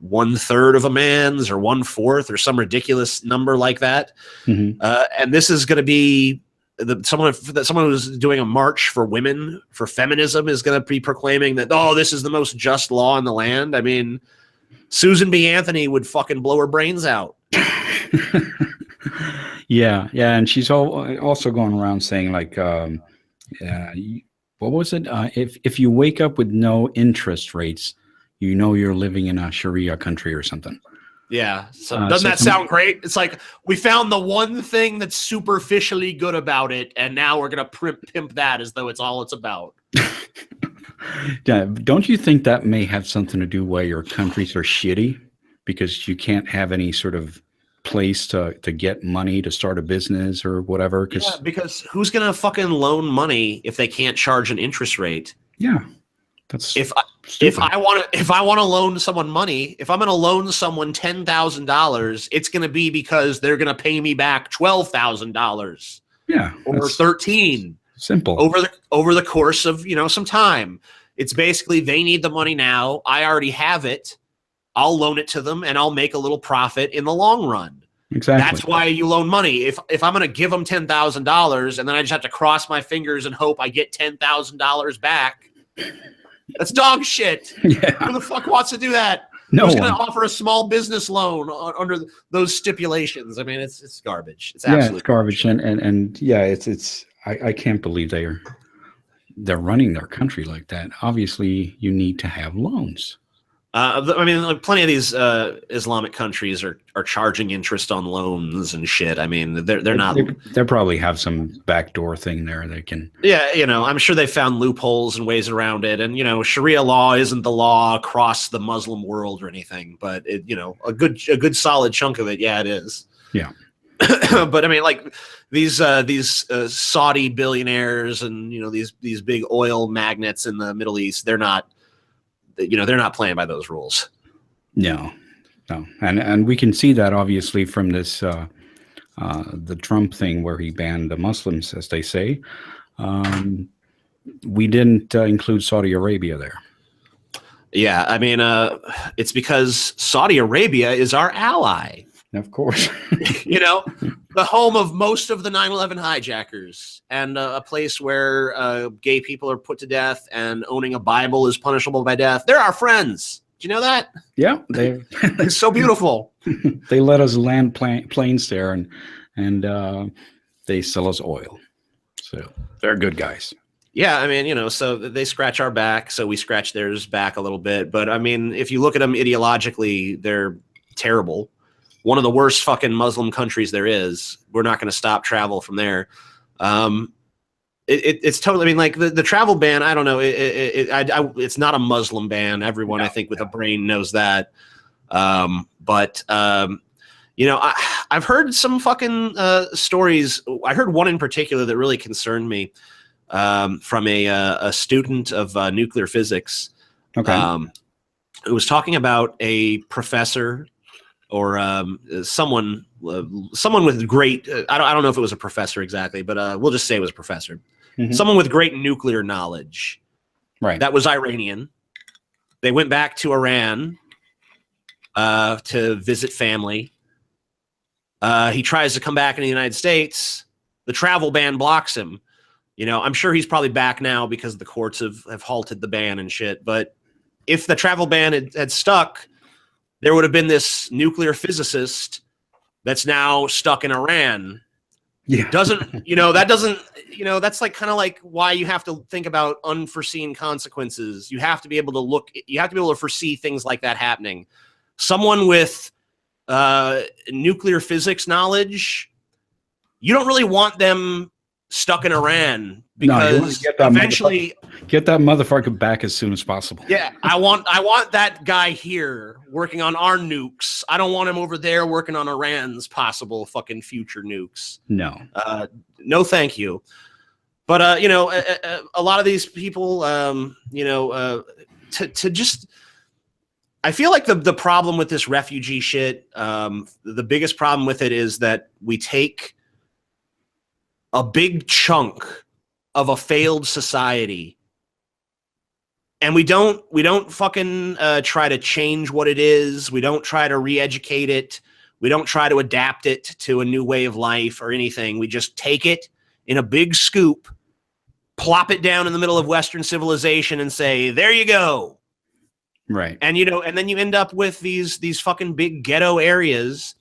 1/3 of a man's, or 1/4, or some ridiculous number like that. Mm-hmm. And this is going to be someone who's doing a march for women, for feminism, is going to be proclaiming that, oh, this is the most just law in the land. I mean, Susan B. Anthony would fucking blow her brains out. Yeah, and she's also going around saying, like, what was it? If you wake up with no interest rates, you know you're living in a Sharia country or something. Yeah. So doesn't that sound great? It's like, we found the one thing that's superficially good about it, and now we're going to pimp that as though it's all it's about. Yeah. Don't you think that may have something to do why your countries are shitty? Because you can't have any sort of place to get money to start a business or whatever. Yeah, because who's gonna fucking loan money if they can't charge an interest rate? Yeah, that's if I want to loan someone money, if I'm gonna loan someone $10,000, it's gonna be because they're gonna pay me back $12,000. Yeah, or 13. Simple. Over the course of some time. It's basically, they need the money now. I already have it. I'll loan it to them, and I'll make a little profit in the long run. Exactly. That's why you loan money. If I'm going to give them $10,000 and then I just have to cross my fingers and hope I get $10,000 back, that's dog shit. Yeah. Who the fuck wants to do that? No Who's one. going to offer a small business loan under those stipulations? I mean, it's garbage. It's Yeah, absolutely it's garbage. And yeah, it's I can't believe they're running their country like that. Obviously, you need to have loans. I mean, like, plenty of these Islamic countries are charging interest on loans and shit. I mean, they're not. They probably have some backdoor thing there they can. Yeah, I'm sure they found loopholes and ways around it. And Sharia law isn't the law across the Muslim world or anything, but it, a good solid chunk of it, yeah, it is. Yeah. But I mean, like these Saudi billionaires and these big oil magnates in the Middle East, they're not playing by those rules. No. And we can see that obviously from this the Trump thing where he banned the Muslims, as they say. We didn't include Saudi Arabia there. Yeah, I mean, it's because Saudi Arabia is our ally. Of course. The home of most of the 9/11 hijackers, and a place where gay people are put to death and owning a Bible is punishable by death. They're our friends. Do you know that? Yeah. It's so beautiful. They let us land planes there, and they sell us oil. So they're good guys. Yeah, I mean, so they scratch our back, so we scratch theirs back a little bit. But I mean, if you look at them ideologically, they're terrible. One of the worst fucking Muslim countries there is. We're not going to stop travel from there. It's totally. I mean, like the travel ban. I don't know. It's not a Muslim ban. Everyone, I think, with a brain knows that. But I've heard some fucking stories. I heard one in particular that really concerned me. From a student of nuclear physics. Okay. Who was talking about a professor. Or someone with great. I don't know if it was a professor exactly, but we'll just say it was a professor. Mm-hmm. Someone with great nuclear knowledge. Right. That was Iranian. They went back to Iran to visit family. He tries to come back in the United States. The travel ban blocks him. I'm sure he's probably back now because the courts have halted the ban and shit. But if the travel ban had stuck, there would have been this nuclear physicist that's now stuck in Iran. Yeah. That's like kind of like why you have to think about unforeseen consequences. You have to be able to foresee things like that happening. Someone with nuclear physics knowledge, you don't really want them stuck in Iran because eventually get that motherfucker back as soon as possible. Yeah, I want that guy here working on our nukes. I don't want him over there working on Iran's possible fucking future nukes. No. No, thank you. But a lot of these people, to just. I feel like the problem with this refugee shit, the biggest problem with it is that we take a big chunk of a failed society, and we don't fucking try to change what it is. We don't try to re-educate it. We don't try to adapt it to a new way of life or anything. We just take it in a big scoop, plop it down in the middle of Western civilization, and say, "There you go." Right. And and then you end up with these fucking big ghetto areas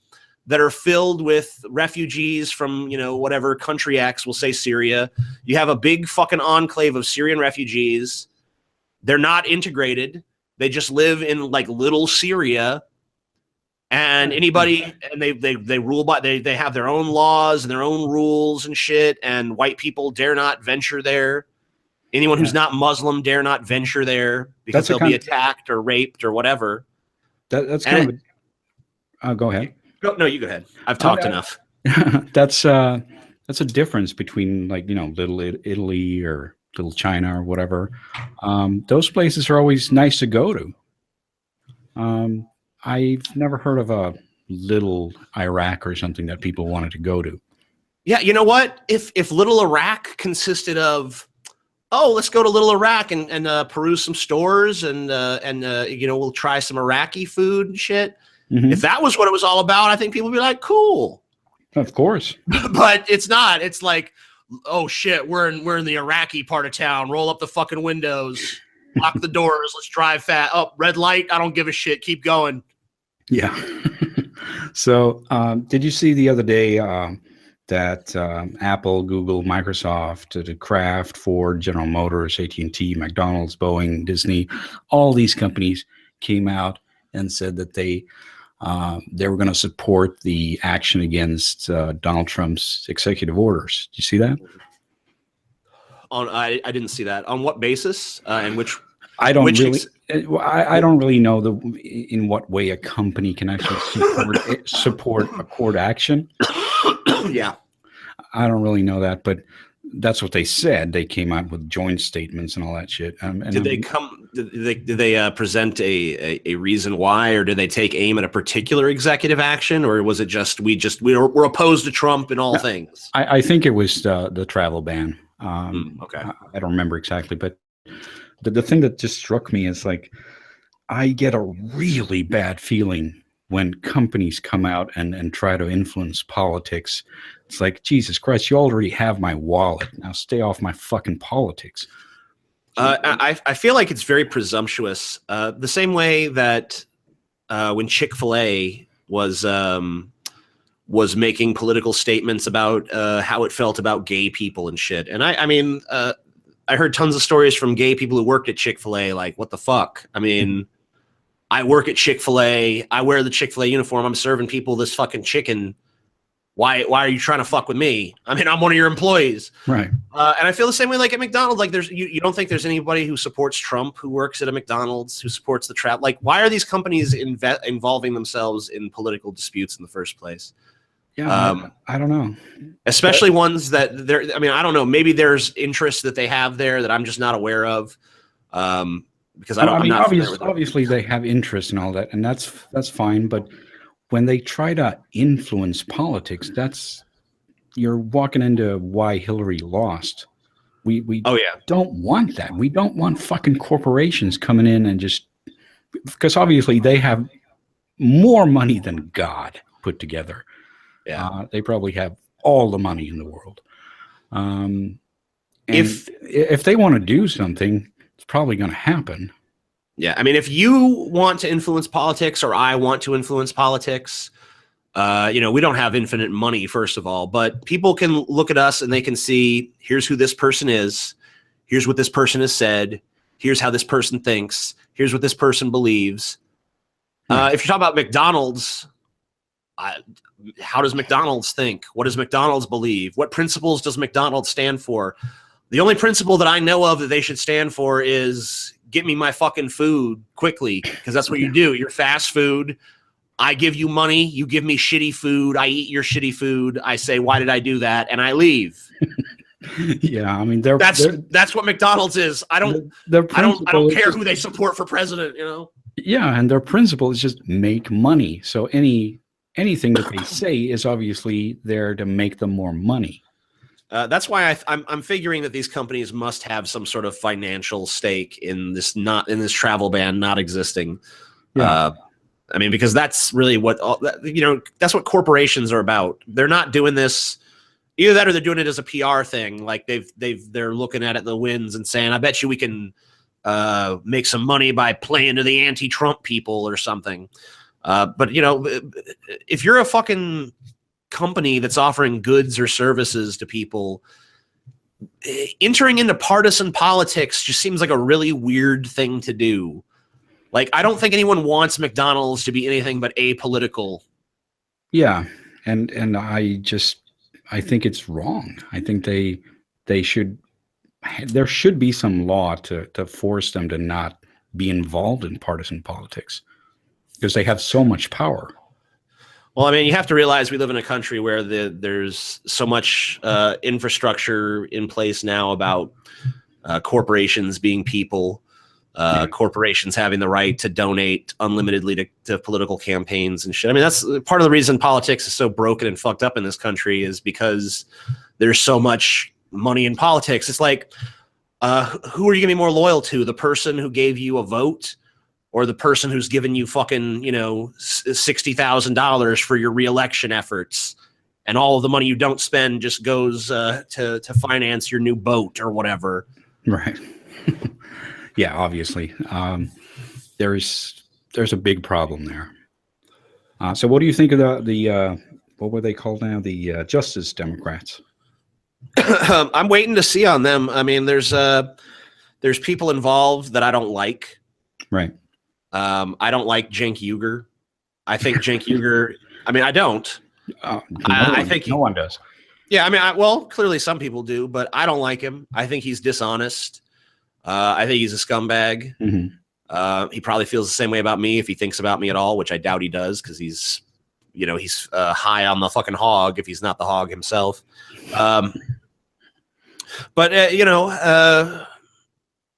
that are filled with refugees from, whatever country X, we'll say Syria. You have a big fucking enclave of Syrian refugees. They're not integrated. They just live in like little Syria. And anybody, and they rule by, they have their own laws and their own rules and shit. And white people dare not venture there. Anyone who's not Muslim dare not venture there because they'll be attacked or raped or whatever. That's kind of go ahead. No, you go ahead. I've talked enough. That's a difference between like, Little Italy or Little China or whatever. Those places are always nice to go to. I've never heard of a Little Iraq or something that people wanted to go to. Yeah, you know what? If Little Iraq consisted of, let's go to Little Iraq and peruse some stores and we'll try some Iraqi food and shit. If that was what it was all about, I think people would be like, cool. Of course. But it's not. It's like, oh shit, we're in the Iraqi part of town. Roll up the fucking windows, lock the doors, let's drive fast. Oh, red light, I don't give a shit. Keep going. Yeah. So did you see the other day that Apple, Google, Microsoft, Kraft, Ford, General Motors, AT&T, McDonald's, Boeing, Disney, all these companies came out and said that they were going to support the action against Donald Trump's executive orders. Did you see that? I didn't see that. On what basis? And which? I don't really know in what way a company can actually support a court action. Yeah, I don't really know that, but that's what they said. They came out with joint statements and all that shit. Did they present a reason why, or did they take aim at a particular executive action, or was it just we're opposed to Trump in all things? I think it was the travel ban. Okay, I don't remember exactly, but the thing that just struck me is like I get a really bad feeling when companies come out and try to influence politics. It's like, Jesus Christ, you already have my wallet. Now stay off my fucking politics. I feel like it's very presumptuous. The same way that when Chick-fil-A was making political statements about how it felt about gay people and shit. And I mean, I heard tons of stories from gay people who worked at Chick-fil-A. Like, what the fuck? I mean, I work at Chick-fil-A. I wear the Chick-fil-A uniform. I'm serving people this fucking chicken. Why are you trying to fuck with me? I mean, I'm one of your employees. Right. And I feel the same way like at McDonald's. Like you don't think there's anybody who supports Trump who works at a McDonald's, who supports the trap. Like, why are these companies involving themselves in political disputes in the first place? Yeah, I don't know. Especially ones that I mean, I don't know. Maybe there's interests that they have there that I'm just not aware of. Because obviously they have interest in all that, and that's fine. But when they try to influence politics, you're walking into why Hillary lost. We don't want that. We don't want fucking corporations coming in and just, because obviously they have more money than God put together. Yeah, they probably have all the money in the world. And if they want to do something, it's probably going to happen. Yeah, I mean, if you want to influence politics, or I want to influence politics, we don't have infinite money, first of all, but people can look at us and they can see, here's who this person is, here's what this person has said, here's how this person thinks, here's what this person believes. If you're talking about McDonald's, how does McDonald's think? What does McDonald's believe? What principles does McDonald's stand for? The only principle that I know of that they should stand for is get me my fucking food quickly, because that's what you do. You're fast food. I give you money. You give me shitty food. I eat your shitty food. I say, why did I do that? And I leave. Yeah, I mean, that's what McDonald's is. I don't care who they support for president. Yeah, and their principle is just make money. So anything that they say is obviously there to make them more money. That's why I'm figuring that these companies must have some sort of financial stake in this travel ban not existing. Yeah. I mean, because that's really what that's what corporations are about. They're not doing this either that, or they're doing it as a PR thing. Like they're looking at it in the winds and saying, I bet you we can make some money by playing to the anti-Trump people or something. But if you're a fucking company that's offering goods or services to people, entering into partisan politics just seems like a really weird thing to do. Like, I don't think anyone wants McDonald's to be anything but apolitical. Yeah, and I think it's wrong. I think there should be some law to force them to not be involved in partisan politics, because they have so much power. Well, I mean, you have to realize we live in a country where there's so much infrastructure in place now about corporations being people, corporations having the right to donate unlimitedly to political campaigns and shit. I mean, that's part of the reason politics is so broken and fucked up in this country, is because there's so much money in politics. It's like, who are you going to be more loyal to? The person who gave you a vote, or the person who's given you fucking, $60,000 for your reelection efforts, and all of the money you don't spend just goes to finance your new boat or whatever. Right. Yeah, obviously. There's a big problem there. So what do you think of the what were they called now? The Justice Democrats? I'm waiting to see on them. I mean, there's people involved that I don't like. Right. I don't like Cenk Uygur. I think Cenk Uygur. I mean, I don't. I think no one does. Yeah, I mean, clearly some people do, but I don't like him. I think he's dishonest. I think he's a scumbag. Mm-hmm. He probably feels the same way about me if he thinks about me at all, which I doubt he does, because he's high on the fucking hog if he's not the hog himself. But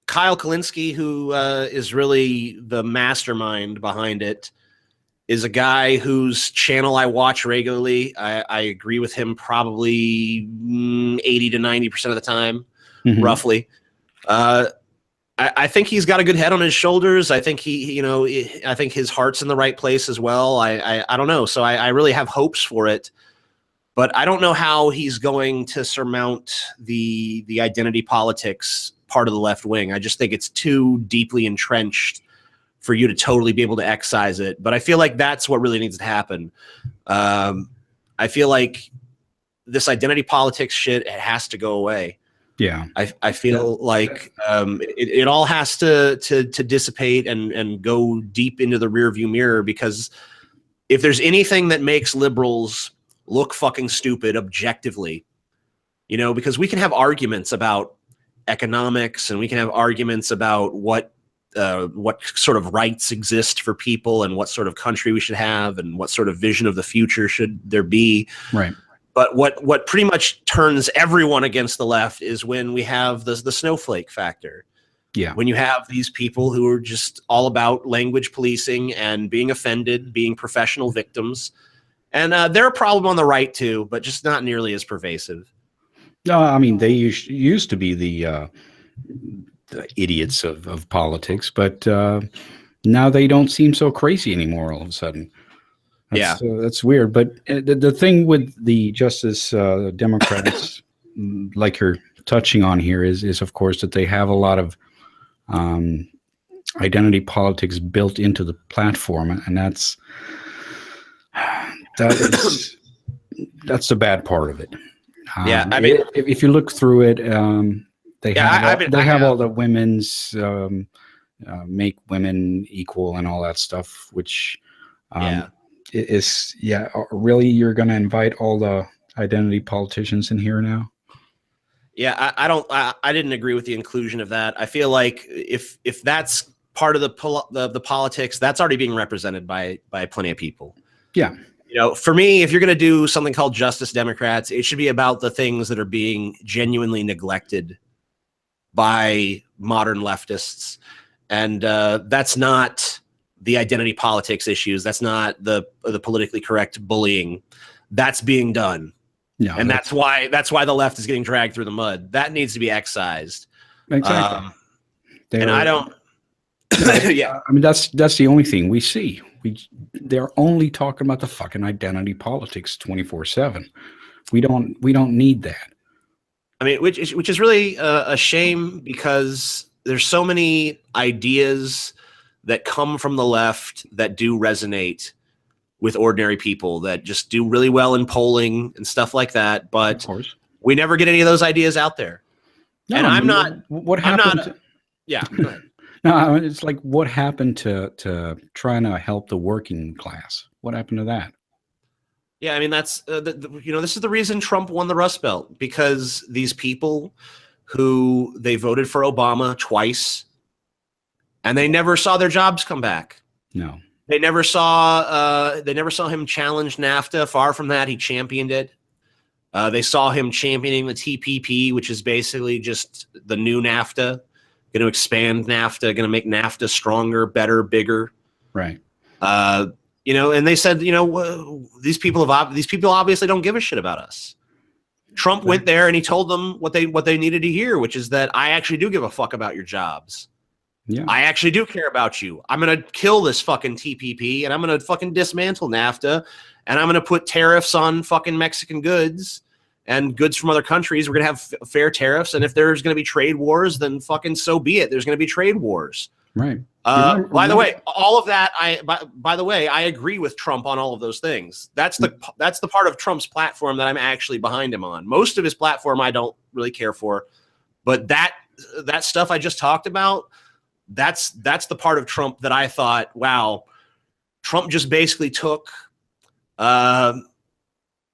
Kyle Kalinske, who is really the mastermind behind it, is a guy whose channel I watch regularly. I agree with him probably 80 to 90% of the time, mm-hmm. roughly. I think he's got a good head on his shoulders. I think I think his heart's in the right place as well. I don't know. So I really have hopes for it, but I don't know how he's going to surmount the identity politics part of the left wing. I just think it's too deeply entrenched for you to totally be able to excise it. But I feel like that's what really needs to happen. I feel like this identity politics shit, it has to go away. Yeah. I feel like it all has to dissipate and go deep into the rearview mirror, because if there's anything that makes liberals look fucking stupid objectively, because we can have arguments about economics, and we can have arguments about what sort of rights exist for people, and what sort of country we should have, and what sort of vision of the future should there be. Right. But what pretty much turns everyone against the left is when we have the snowflake factor. Yeah. When you have these people who are just all about language policing and being offended, being professional victims. And they're a problem on the right too, but just not nearly as pervasive. No, I mean, they used to be the idiots of politics, but now they don't seem so crazy anymore all of a sudden. That's weird. But the thing with the Justice Democrats, like you're touching on here, is of course that they have a lot of identity politics built into the platform, and that's the bad part of it. Yeah, I mean, if you look through it, they have all the women's make women equal and all that stuff, which really you're going to invite all the identity politicians in here now? Yeah, I didn't agree with the inclusion of that. I feel like if that's part of the politics, that's already being represented by plenty of people. Yeah. For me, if you're going to do something called Justice Democrats, it should be about the things that are being genuinely neglected by modern leftists. And that's not the identity politics issues. That's not the politically correct bullying. That's being done. No, and that's why the left is getting dragged through the mud. That needs to be excised. Exactly. And I don't. Yeah. I mean, that's the only thing we see. They're only talking about the fucking identity politics 24/7. We don't need that. I mean, which is really a shame, because there's so many ideas that come from the left that do resonate with ordinary people, that just do really well in polling and stuff like that. But we never get any of those ideas out there. No, and I'm not. What happened? Yeah. Go ahead. No, it's like, what happened to trying to help the working class? What happened to that? Yeah, I mean, that's this is the reason Trump won the Rust Belt, because these people who they voted for Obama twice, and they never saw their jobs come back. No, they never saw him challenge NAFTA. Far from that, he championed it. They saw him championing the TPP, which is basically just the new NAFTA. Going to expand NAFTA, going to make NAFTA stronger, better, bigger. Right. And they said, these people obviously don't give a shit about us. Trump went there and he told them what they needed to hear, which is that I actually do give a fuck about your jobs. Yeah. I actually do care about you. I'm going to kill this fucking TPP, and I'm going to fucking dismantle NAFTA, and I'm going to put tariffs on fucking Mexican goods and goods from other countries. We're going to have fair tariffs, and if there's going to be trade wars, then fucking so be it. There's going to be trade wars. Right. By the way, all of that, by the way, I agree with Trump on all of those things. That's the part of Trump's platform that I'm actually behind him on. Most of his platform I don't really care for, but that stuff I just talked about, that's the part of Trump that I thought, wow, Trump just basically took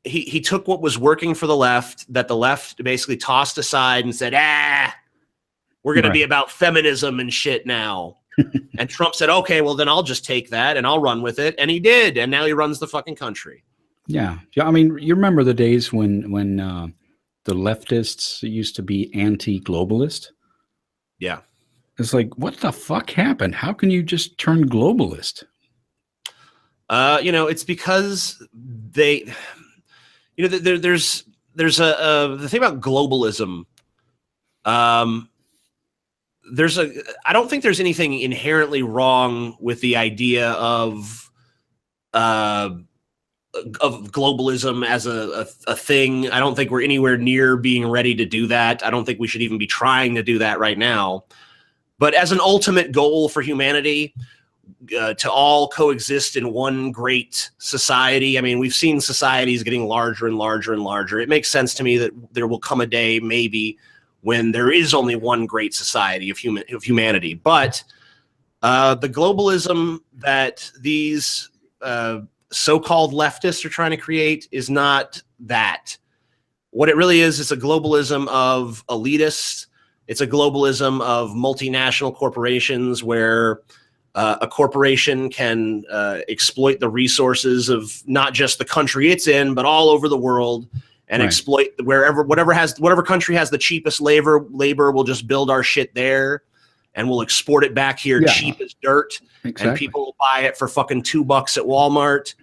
he took what was working for the left, that the left basically tossed aside and said, we're going to be about feminism and shit now. And Trump said, okay, well, then I'll just take that and I'll run with it. And he did. And now he runs the fucking country. Yeah. I mean, you remember the days when the leftists used to be anti-globalist? Yeah. It's like, what the fuck happened? How can you just turn globalist? It's because they, there's the thing about globalism. I don't think there's anything inherently wrong with the idea of globalism as a thing. I don't think we're anywhere near being ready to do that. I don't think we should even be trying to do that right now. But as an ultimate goal for humanity, to all coexist in one great society. I mean, we've seen societies getting larger and larger and larger. It makes sense to me that there will come a day, maybe, when there is only one great society of humanity. But the globalism that these so-called leftists are trying to create is not that. What it really is a globalism of elitists. It's a globalism of multinational corporations where a corporation can exploit the resources of not just the country it's in, but all over the world, and exploit whatever country has the cheapest labor. We'll just build our shit there, and we'll export it back here cheap as dirt, and people will buy it for fucking $2 at Walmart.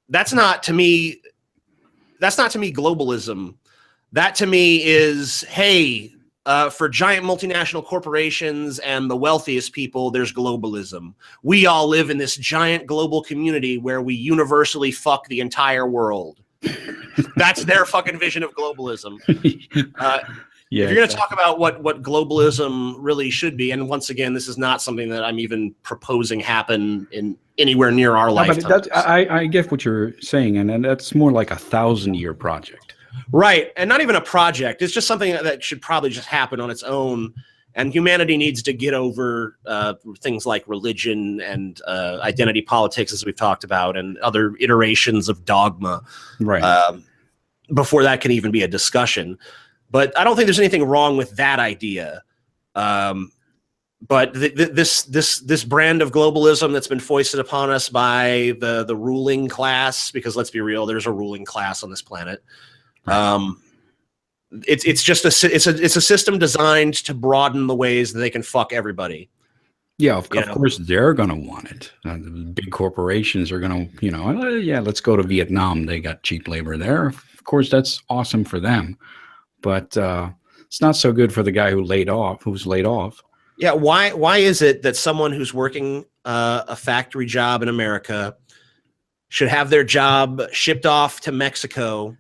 That's not to me globalism. That to me is, hey, for giant multinational corporations and the wealthiest people, there's globalism. We all live in this giant global community where we universally fuck the entire world. That's their fucking vision of globalism. If you're going to talk about what globalism really should be, and once again, this is not something that I'm even proposing happen in anywhere near our lifetime. I get what you're saying, and that's more like 1,000-year project. Right, and not even a project. It's just something that should probably just happen on its own. And humanity needs to get over things like religion and identity politics, as we've talked about, and other iterations of dogma, before that can even be a discussion. But I don't think there's anything wrong with that idea. But this brand of globalism that's been foisted upon us by the ruling class, because let's be real, there's a ruling class on this planet. It's just a system designed to broaden the ways that they can fuck everybody. Yeah, of course they're going to want it. The big corporations are going to, let's go to Vietnam. They got cheap labor there. Of course, that's awesome for them, but it's not so good for the guy who's laid off. Yeah, why is it that someone who's working a factory job in America should have their job shipped off to Mexico,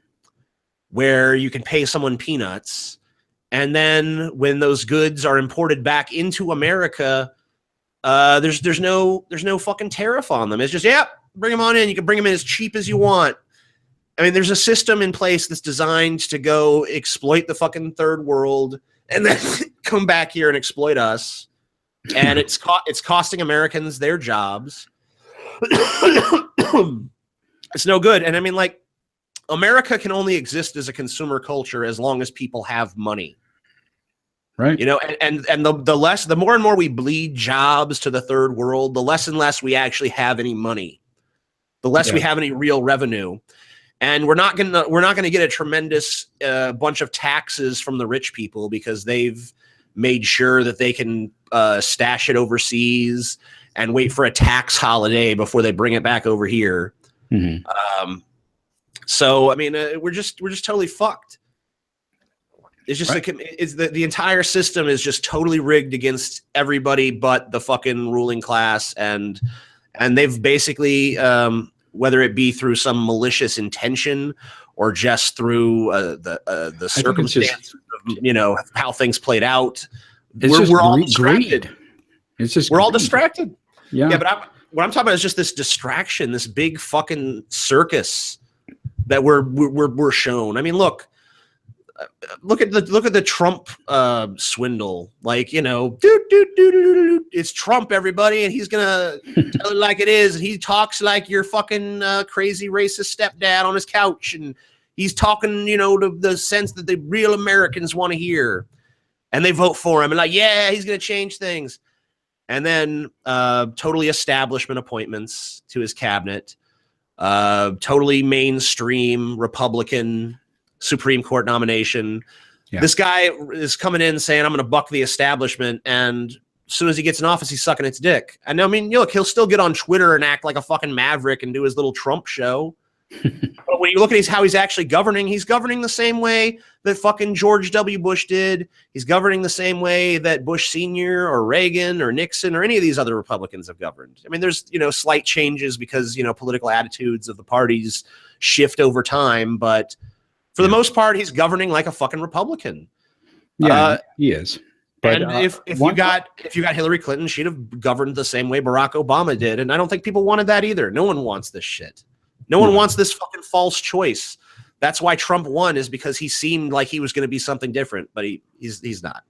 where you can pay someone peanuts, and then when those goods are imported back into America, there's no fucking tariff on them. It's just, bring them on in. You can bring them in as cheap as you want. I mean, there's a system in place that's designed to go exploit the fucking third world and then come back here and exploit us. And it's costing Americans their jobs. It's no good. And I mean, like, America can only exist as a consumer culture as long as people have money. Right. And the more and more we bleed jobs to the third world, the less and less we actually have any money, the less we have any real revenue. And we're not gonna get a tremendous bunch of taxes from the rich people, because they've made sure that they can stash it overseas and wait for a tax holiday before they bring it back over here. Mm-hmm. So I mean, we're just totally fucked. It's just the entire system is just totally rigged against everybody but the fucking ruling class, and they've basically whether it be through some malicious intention or just through the circumstances of how things played out. We're all distracted. It's just we're all distracted. Yeah, but what I'm talking about is just this distraction, this big fucking circus that we're shown. I mean, look at the Trump swindle. Like, it's Trump, everybody, and he's gonna tell it like it is, and he talks like your fucking crazy racist stepdad on his couch, and he's talking, to the sense that the real Americans want to hear, and they vote for him, and like, yeah, he's gonna change things, and then totally establishment appointments to his cabinet, totally mainstream Republican Supreme Court nomination. Yeah. This guy is coming in saying, I'm going to buck the establishment. And as soon as he gets in office, he's sucking its dick. And I mean, look, he'll still get on Twitter and act like a fucking maverick and do his little Trump show. But when you look at how he's actually governing, he's governing the same way that fucking George W. Bush did. He's governing the same way that Bush Sr. or Reagan or Nixon or any of these other Republicans have governed. I mean, there's, slight changes because, political attitudes of the parties shift over time, but for the most part, he's governing like a fucking Republican. Yeah, he is. But and if you got Hillary Clinton, she'd have governed the same way Barack Obama did. And I don't think people wanted that either. No one wants this shit. No one wants this fucking false choice. That's why Trump won, is because he seemed like he was going to be something different, but he's not.